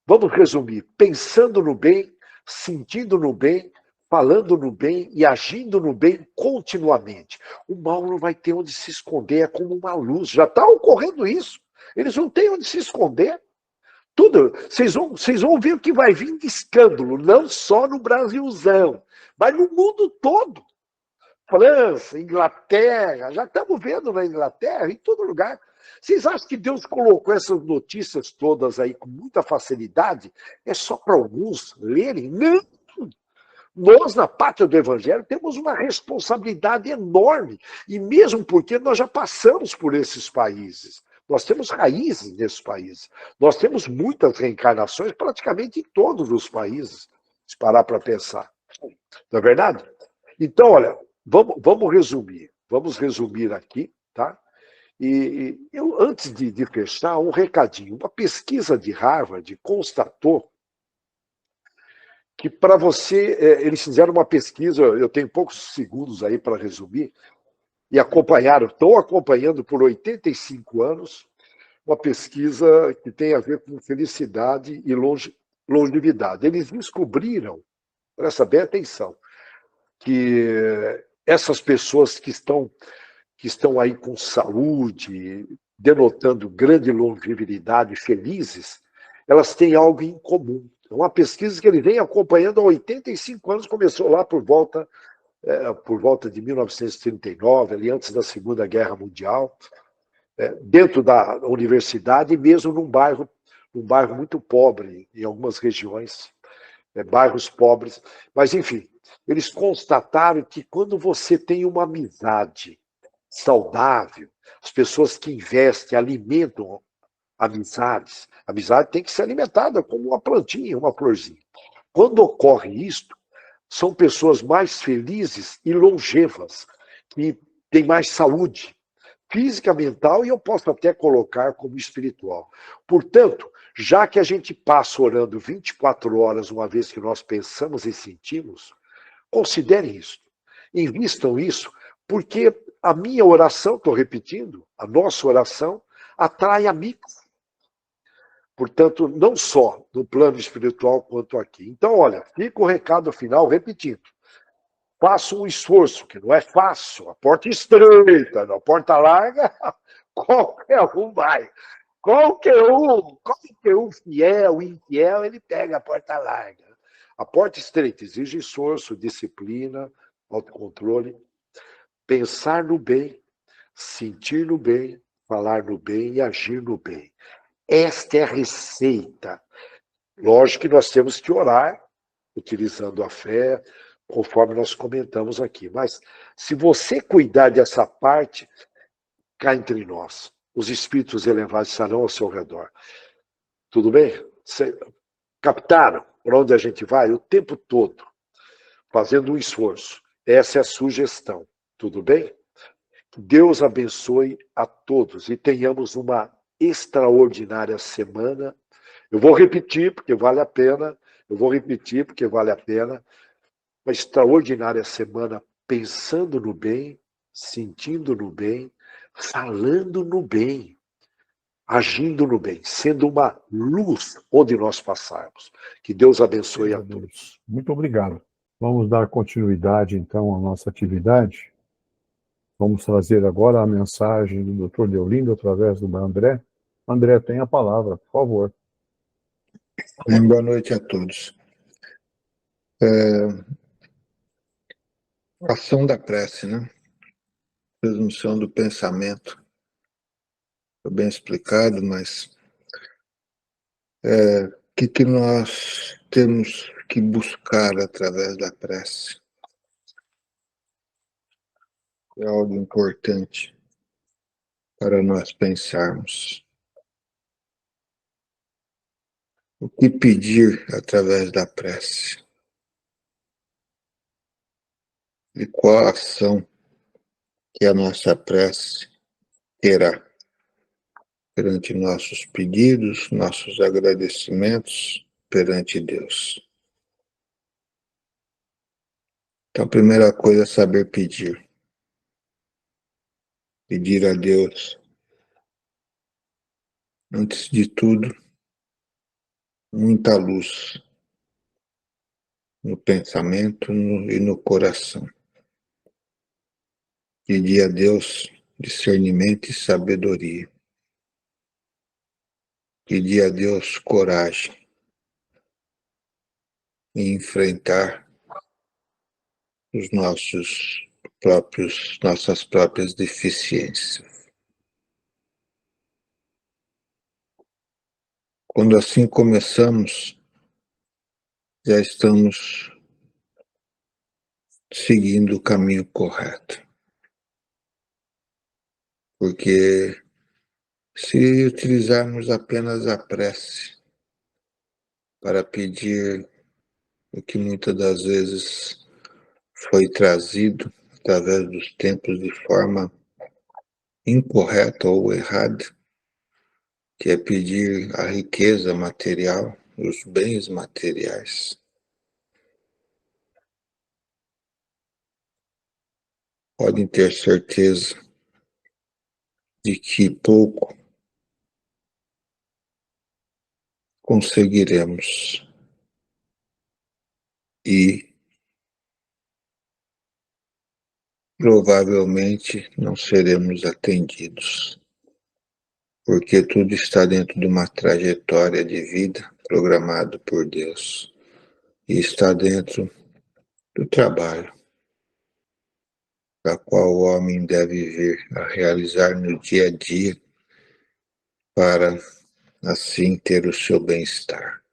vamos resumir, pensando no bem, sentindo no bem, falando no bem e agindo no bem continuamente. O mal não vai ter onde se esconder, é como uma luz. Já está ocorrendo isso. Eles não têm onde se esconder. Tudo. Vocês vão ver o que vai vir de escândalo, não só no Brasilzão, mas no mundo todo. França, Inglaterra, já estamos vendo na Inglaterra, em todo lugar. Vocês acham que Deus colocou essas notícias todas aí com muita facilidade? É só para alguns lerem? Não! Nós, na pátria do Evangelho, temos uma responsabilidade enorme. E mesmo porque nós já passamos por esses países. Nós temos raízes nesses países. Nós temos muitas reencarnações praticamente em todos os países, se parar para pensar. Não é verdade? Então, olha, vamos resumir. Vamos resumir aqui, tá? E eu, antes de fechar, um recadinho. Uma pesquisa de Harvard constatou que para você, eles fizeram uma pesquisa, eu tenho poucos segundos aí para resumir, e estão acompanhando por 85 anos, uma pesquisa que tem a ver com felicidade e longevidade. Eles descobriram, presta bem atenção, que essas pessoas que estão aí com saúde, denotando grande longevidade, felizes, elas têm algo em comum. É uma pesquisa que ele vem acompanhando há 85 anos, começou lá por volta de 1939, ali antes da Segunda Guerra Mundial, dentro da universidade, e mesmo num bairro muito pobre, em algumas regiões, bairros pobres. Mas, enfim, eles constataram que quando você tem uma amizade saudável, as pessoas que investem, alimentam amizades, a amizade tem que ser alimentada como uma plantinha, uma florzinha. Quando ocorre isto, são pessoas mais felizes e longevas, que têm mais saúde física, mental, e eu posso até colocar como espiritual. Portanto, já que a gente passa orando 24 horas uma vez que nós pensamos e sentimos, considerem isso. Invistam isso, porque a minha oração, estou repetindo, a nossa oração atrai amigos. Portanto, não só no plano espiritual quanto aqui. Então, olha, fica o recado final repetindo. Faça um esforço, que não é fácil. A porta estreita, a porta larga, qualquer um vai. Qualquer um fiel, infiel, ele pega a porta larga. A porta estreita exige esforço, disciplina, autocontrole, pensar no bem, sentir no bem, falar no bem e agir no bem. Esta é a receita. Lógico que nós temos que orar, utilizando a fé, conforme nós comentamos aqui. Mas, se você cuidar dessa parte, cá entre nós, os espíritos elevados estarão ao seu redor. Tudo bem? Captaram para onde a gente vai? O tempo todo, fazendo um esforço. Essa é a sugestão. Tudo bem? Deus abençoe a todos e tenhamos uma extraordinária semana. Eu vou repetir, porque vale a pena. Uma extraordinária semana pensando no bem, sentindo no bem, falando no bem, agindo no bem, sendo uma luz onde nós passarmos. Que Deus abençoe a todos. Muito obrigado. Vamos dar continuidade, então, à nossa atividade. Vamos trazer agora a mensagem do Dr. Deolindo através do André. André, tem a palavra, por favor. Boa noite a todos. Ação da prece, né? Transmissão do pensamento. Foi bem explicado, mas o que nós temos que buscar através da prece? É algo importante para nós pensarmos. O que pedir através da prece? e qual ação que a nossa prece terá perante nossos pedidos, nossos agradecimentos perante Deus. Então, a primeira coisa é saber pedir. Pedir a Deus, antes de tudo, muita luz no pensamento e no coração. Pedir a Deus discernimento e sabedoria. Pedir a Deus coragem em enfrentar os nossas próprias deficiências. Quando assim começamos, já estamos seguindo o caminho correto. Porque se utilizarmos apenas a prece para pedir o que muitas das vezes foi trazido através dos tempos de forma incorreta ou errada, que é pedir a riqueza material, os bens materiais, podem ter certeza de que pouco conseguiremos e provavelmente não seremos atendidos, porque tudo está dentro de uma trajetória de vida programado por Deus e está dentro do trabalho, da qual o homem deve vir a realizar no dia a dia para assim ter o seu bem-estar.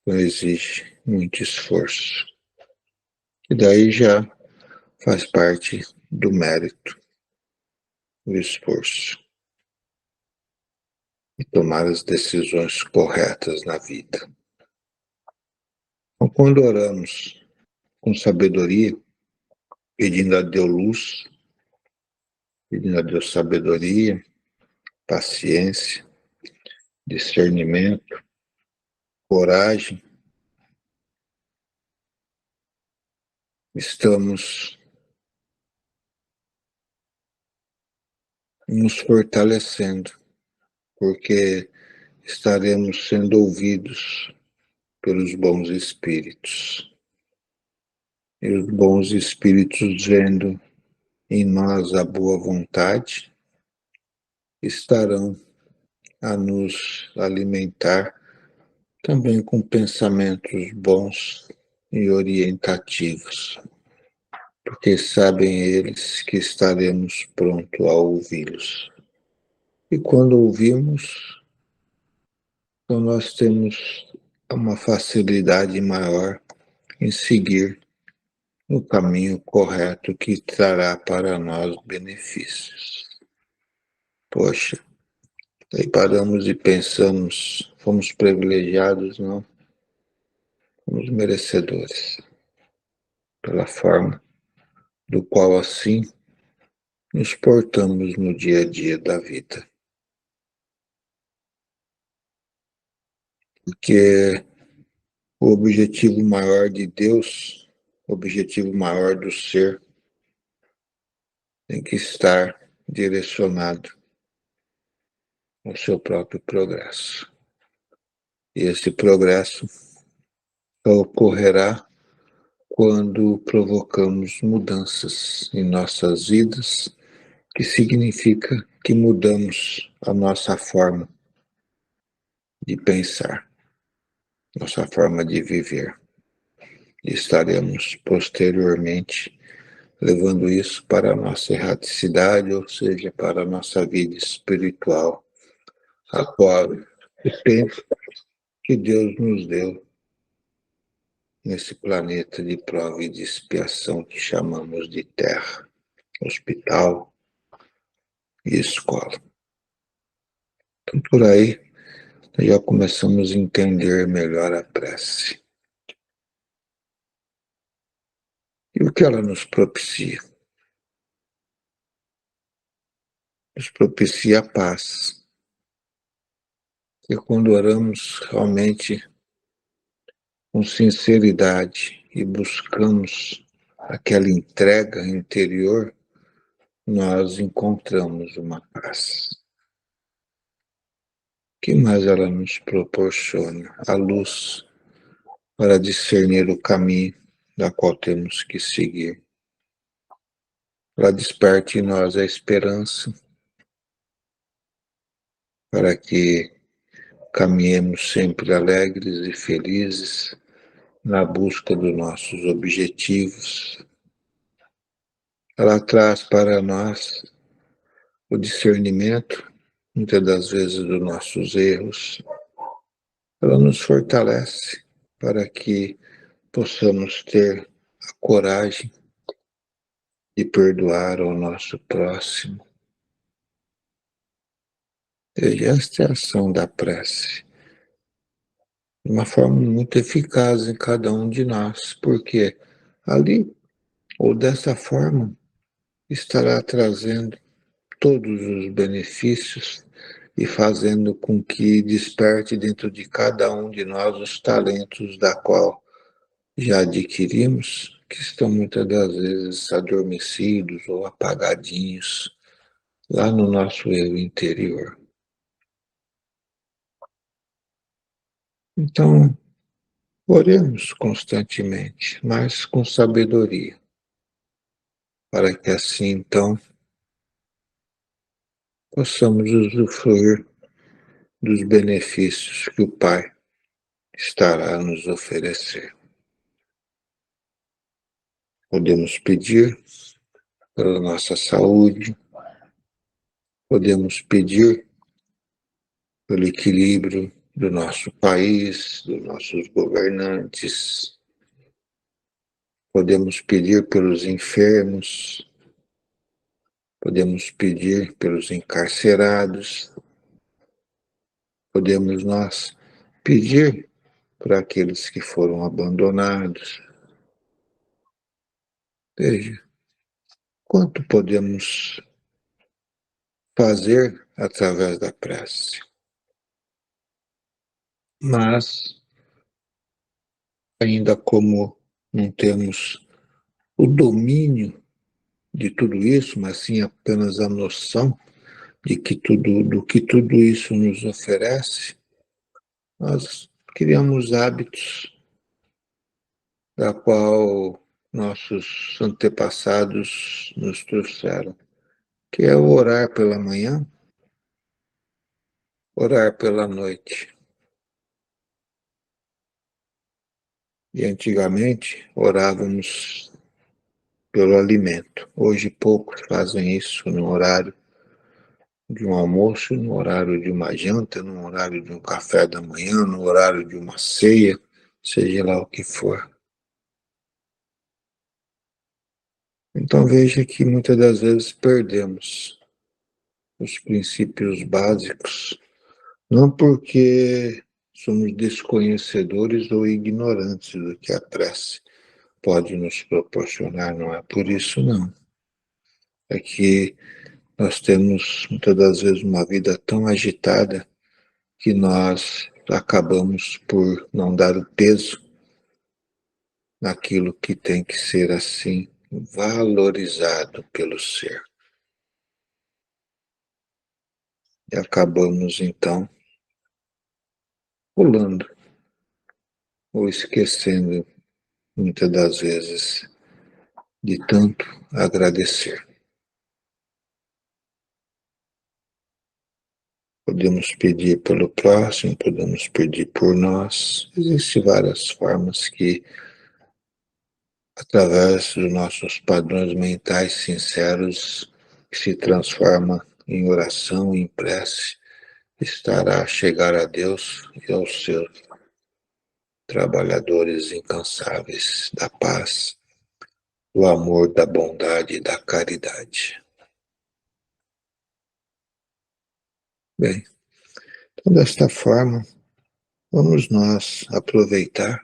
Então exige muito esforço. E daí já faz parte do mérito, do esforço e tomar as decisões corretas na vida. Então, quando oramos com sabedoria, pedindo a Deus luz, pedindo a Deus sabedoria, paciência, discernimento, coragem, estamos nos fortalecendo, porque estaremos sendo ouvidos pelos bons espíritos. E os bons espíritos, vendo em nós a boa vontade, estarão a nos alimentar também com pensamentos bons e orientativos, porque sabem eles que estaremos prontos a ouvi-los. E quando ouvimos, então nós temos uma facilidade maior em seguir no caminho correto que trará para nós benefícios. Poxa, aí paramos e pensamos, fomos privilegiados? Não, fomos merecedores, pela forma do qual assim nos portamos no dia a dia da vida. Porque o objetivo maior de Deus, o objetivo maior do ser, tem que estar direcionado ao seu próprio progresso. E esse progresso só ocorrerá quando provocamos mudanças em nossas vidas, que significa que mudamos a nossa forma de pensar, nossa forma de viver. E estaremos posteriormente levando isso para a nossa erraticidade, ou seja, para a nossa vida espiritual, a qual o tempo que Deus nos deu nesse planeta de prova e de expiação que chamamos de Terra, hospital e escola. Então, por aí, já começamos a entender melhor a prece. E o que ela nos propicia? Nos propicia a paz. E quando oramos realmente com sinceridade e buscamos aquela entrega interior, nós encontramos uma paz. O que mais ela nos proporciona? A luz para discernir o caminho da qual temos que seguir. Ela desperte em nós a esperança para que caminhemos sempre alegres e felizes na busca dos nossos objetivos. Ela traz para nós o discernimento, muitas das vezes, dos nossos erros. Ela nos fortalece para que possamos ter a coragem de perdoar ao nosso próximo. Veja, esta é a ação da prece, de uma forma muito eficaz em cada um de nós, porque ali, ou dessa forma, estará trazendo todos os benefícios e fazendo com que desperte dentro de cada um de nós os talentos da qual já adquirimos, que estão muitas das vezes adormecidos ou apagadinhos lá no nosso eu interior. Então, oremos constantemente, mas com sabedoria, para que assim, então, possamos usufruir dos benefícios que o Pai estará a nos oferecer. Podemos pedir pela nossa saúde, podemos pedir pelo equilíbrio do nosso país, dos nossos governantes, podemos pedir pelos enfermos, podemos pedir pelos encarcerados, podemos nós pedir por aqueles que foram abandonados. Veja, quanto podemos fazer através da prece. Mas, ainda como não temos o domínio de tudo isso, mas sim apenas a noção do que tudo isso nos oferece, nós criamos hábitos da qual nossos antepassados nos trouxeram, que é o orar pela manhã, orar pela noite. E antigamente orávamos pelo alimento. Hoje poucos fazem isso no horário de um almoço, no horário de uma janta, no horário de um café da manhã, no horário de uma ceia, seja lá o que for. Então veja que muitas das vezes perdemos os princípios básicos, não porque somos desconhecedores ou ignorantes do que a prece pode nos proporcionar, não é por isso não. É que nós temos muitas das vezes uma vida tão agitada que nós acabamos por não dar o peso naquilo que tem que ser assim valorizado pelo ser. E acabamos então pulando ou esquecendo muitas das vezes de tanto agradecer. Podemos pedir pelo próximo, podemos pedir por nós. Existem várias formas que, através dos nossos padrões mentais sinceros, que se transforma em oração, em prece, estará a chegar a Deus e aos seus trabalhadores incansáveis da paz, do amor, da bondade e da caridade. Bem, então desta forma, vamos nós aproveitar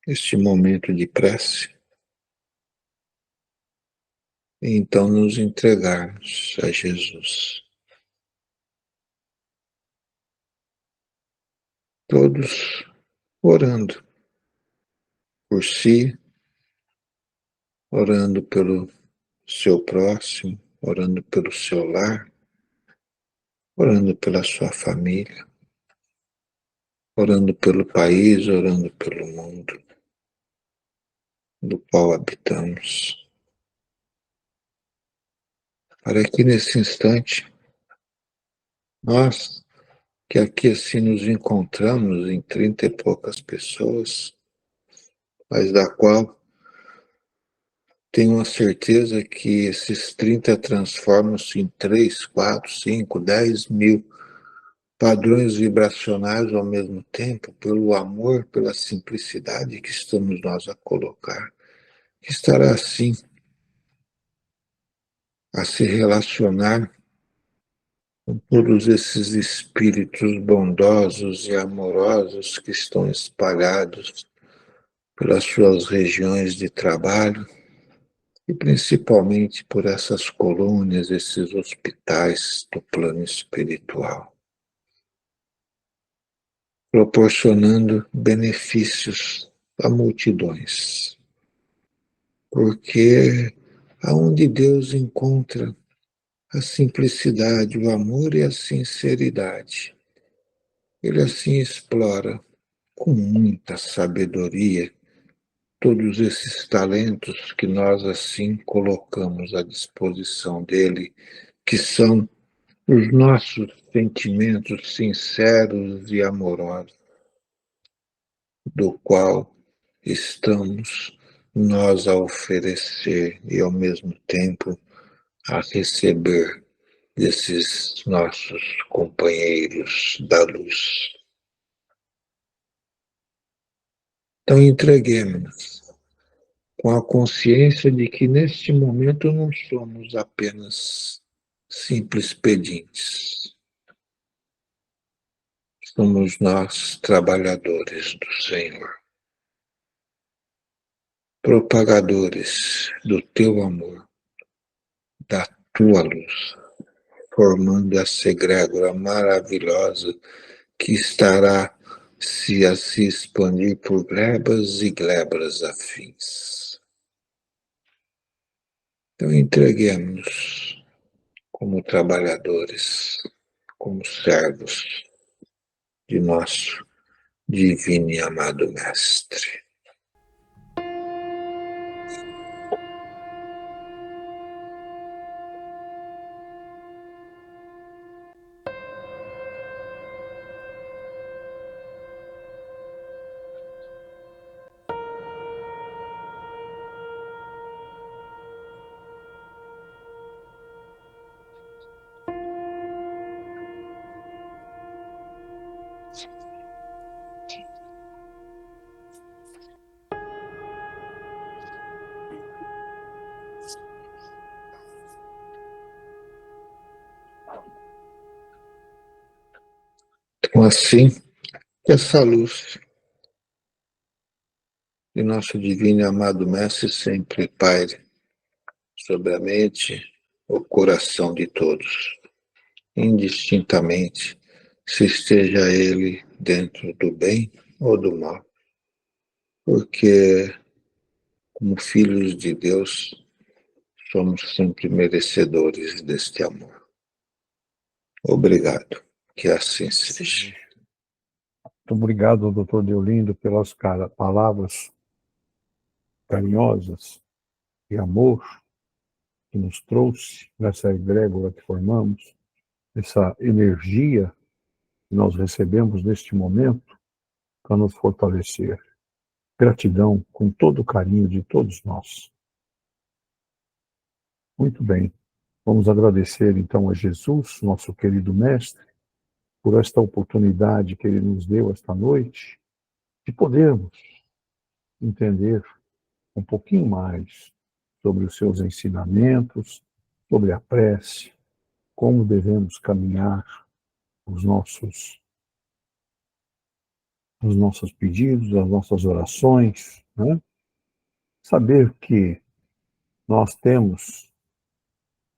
este momento de prece, e então nos entregarmos a Jesus. Todos orando por si, orando pelo seu próximo, orando pelo seu lar, orando pela sua família, orando pelo país, orando pelo mundo do qual habitamos. Para que nesse instante, nós, que aqui assim nos encontramos em 30 e poucas pessoas, mas da qual tenho a certeza que esses 30 transformam-se em 3, 4, 5, 10 mil padrões vibracionais ao mesmo tempo, pelo amor, pela simplicidade que estamos nós a colocar, que estará assim a se relacionar com todos esses espíritos bondosos e amorosos que estão espalhados pelas suas regiões de trabalho e principalmente por essas colônias, esses hospitais do plano espiritual, proporcionando benefícios a multidões. Porque aonde Deus encontra a simplicidade, o amor e a sinceridade, Ele assim explora com muita sabedoria todos esses talentos que nós assim colocamos à disposição dele, que são os nossos sentimentos sinceros e amorosos, do qual estamos nós a oferecer e ao mesmo tempo a receber desses nossos companheiros da luz. Então entreguemos-nos com a consciência de que neste momento não somos apenas simples pedintes. Somos nós trabalhadores do Senhor, propagadores do teu amor, da tua luz, formando essa egrégora maravilhosa que estará a se expandir por glebas e glebras afins. Então entreguemos como trabalhadores, como servos de nosso divino e amado Mestre. Então, assim, que essa luz de nosso divino e amado Mestre sempre paire sobre a mente, o coração de todos, indistintamente, se esteja ele dentro do bem ou do mal. Porque, como filhos de Deus, somos sempre merecedores deste amor. Obrigado, que assim seja. Muito obrigado, doutor Deolindo, pelas palavras carinhosas e amor que nos trouxe nessa egrégora que formamos, essa energia que nós recebemos neste momento para nos fortalecer. Gratidão com todo o carinho de todos nós. Muito bem. Vamos agradecer então a Jesus, nosso querido Mestre, por esta oportunidade que ele nos deu esta noite, de podermos entender um pouquinho mais sobre os seus ensinamentos, sobre a prece, como devemos caminhar os nossos os nossos pedidos, as nossas orações, né? Saber que nós temos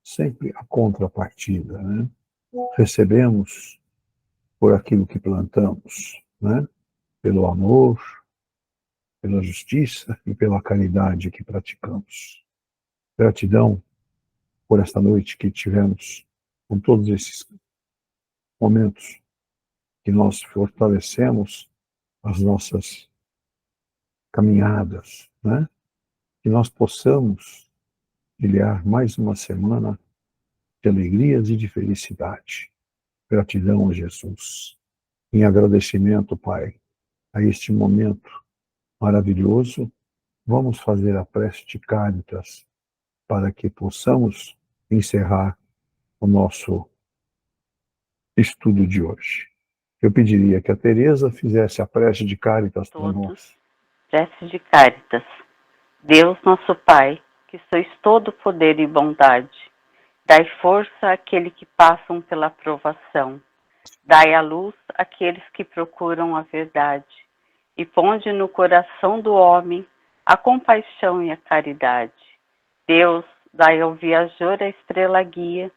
sempre a contrapartida, né? Recebemos por aquilo que plantamos, né? Pelo amor, pela justiça e pela caridade que praticamos. Gratidão por esta noite que tivemos, com todos esses momentos que nós fortalecemos as nossas caminhadas, né? Que nós possamos trilhar mais uma semana de alegrias e de felicidade. Gratidão a Jesus. Em agradecimento, Pai, a este momento maravilhoso, vamos fazer a prece de Cáritas para que possamos encerrar o nosso estudo de hoje. Eu pediria que a Teresa fizesse a prece de Cáritas para nós. Prece de Cáritas. Deus nosso Pai, que sois todo poder e bondade, dai força àqueles que passam pela provação. Dai a luz àqueles que procuram a verdade, e ponde no coração do homem a compaixão e a caridade. Deus, dai ao viajor a estrela guia,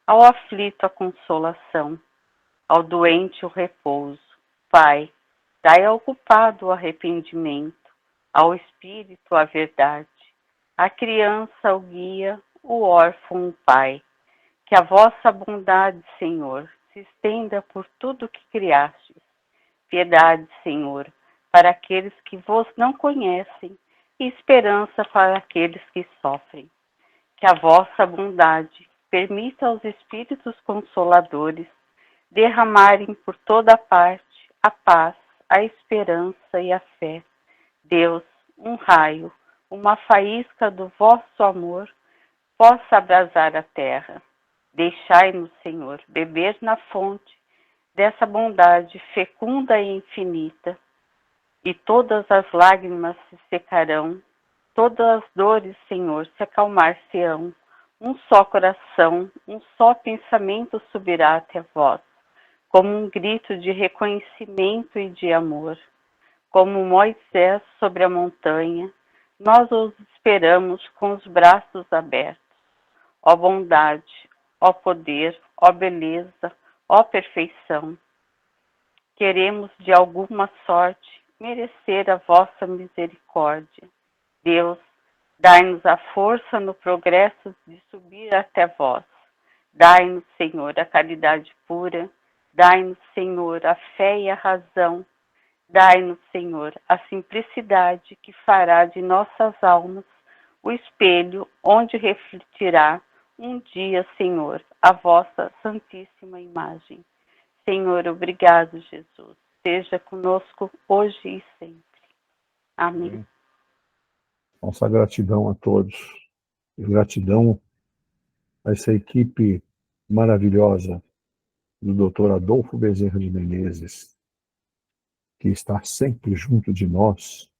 ao aflito a consolação, ao doente o repouso. Pai, dai ao culpado o arrependimento, ao espírito a verdade, à criança o guia, o órfão o pai. Que a vossa bondade, Senhor, se estenda por tudo que criastes. Piedade, Senhor, para aqueles que vos não conhecem, e esperança para aqueles que sofrem. Que a vossa bondade permita aos Espíritos Consoladores derramarem por toda parte a paz, a esperança e a fé. Deus, um raio, uma faísca do vosso amor, possa abrasar a terra. Deixai-nos, Senhor, beber na fonte dessa bondade fecunda e infinita, e todas as lágrimas se secarão, todas as dores, Senhor, se acalmar-se-ão. Um só coração, um só pensamento subirá até vós, como um grito de reconhecimento e de amor. Como Moisés sobre a montanha, nós os esperamos com os braços abertos. Ó bondade, ó poder, ó beleza, ó perfeição. Queremos de alguma sorte merecer a vossa misericórdia. Deus, dai-nos a força no progresso de subir até vós. Dai-nos, Senhor, a caridade pura. Dai-nos, Senhor, a fé e a razão. Dai-nos, Senhor, a simplicidade que fará de nossas almas o espelho onde refletirá um dia, Senhor, a vossa santíssima imagem. Senhor, obrigado, Jesus. Seja conosco hoje e sempre. Amém. Nossa gratidão a todos. E gratidão a essa equipe maravilhosa do Dr. Adolfo Bezerra de Menezes, que está sempre junto de nós,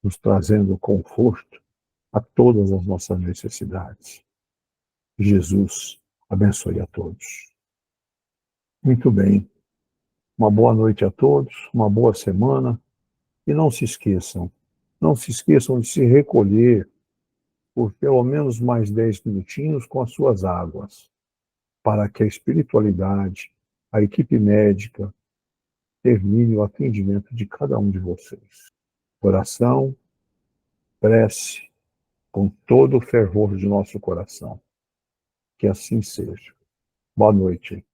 nos trazendo conforto a todas as nossas necessidades. Jesus abençoe a todos. Muito bem. Uma boa noite a todos, uma boa semana. E não se esqueçam de se recolher por pelo menos mais 10 minutinhos com as suas águas, para que a espiritualidade, a equipe médica, termine o atendimento de cada um de vocês. Oração, prece, com todo o fervor de nosso coração. Que assim seja. Boa noite.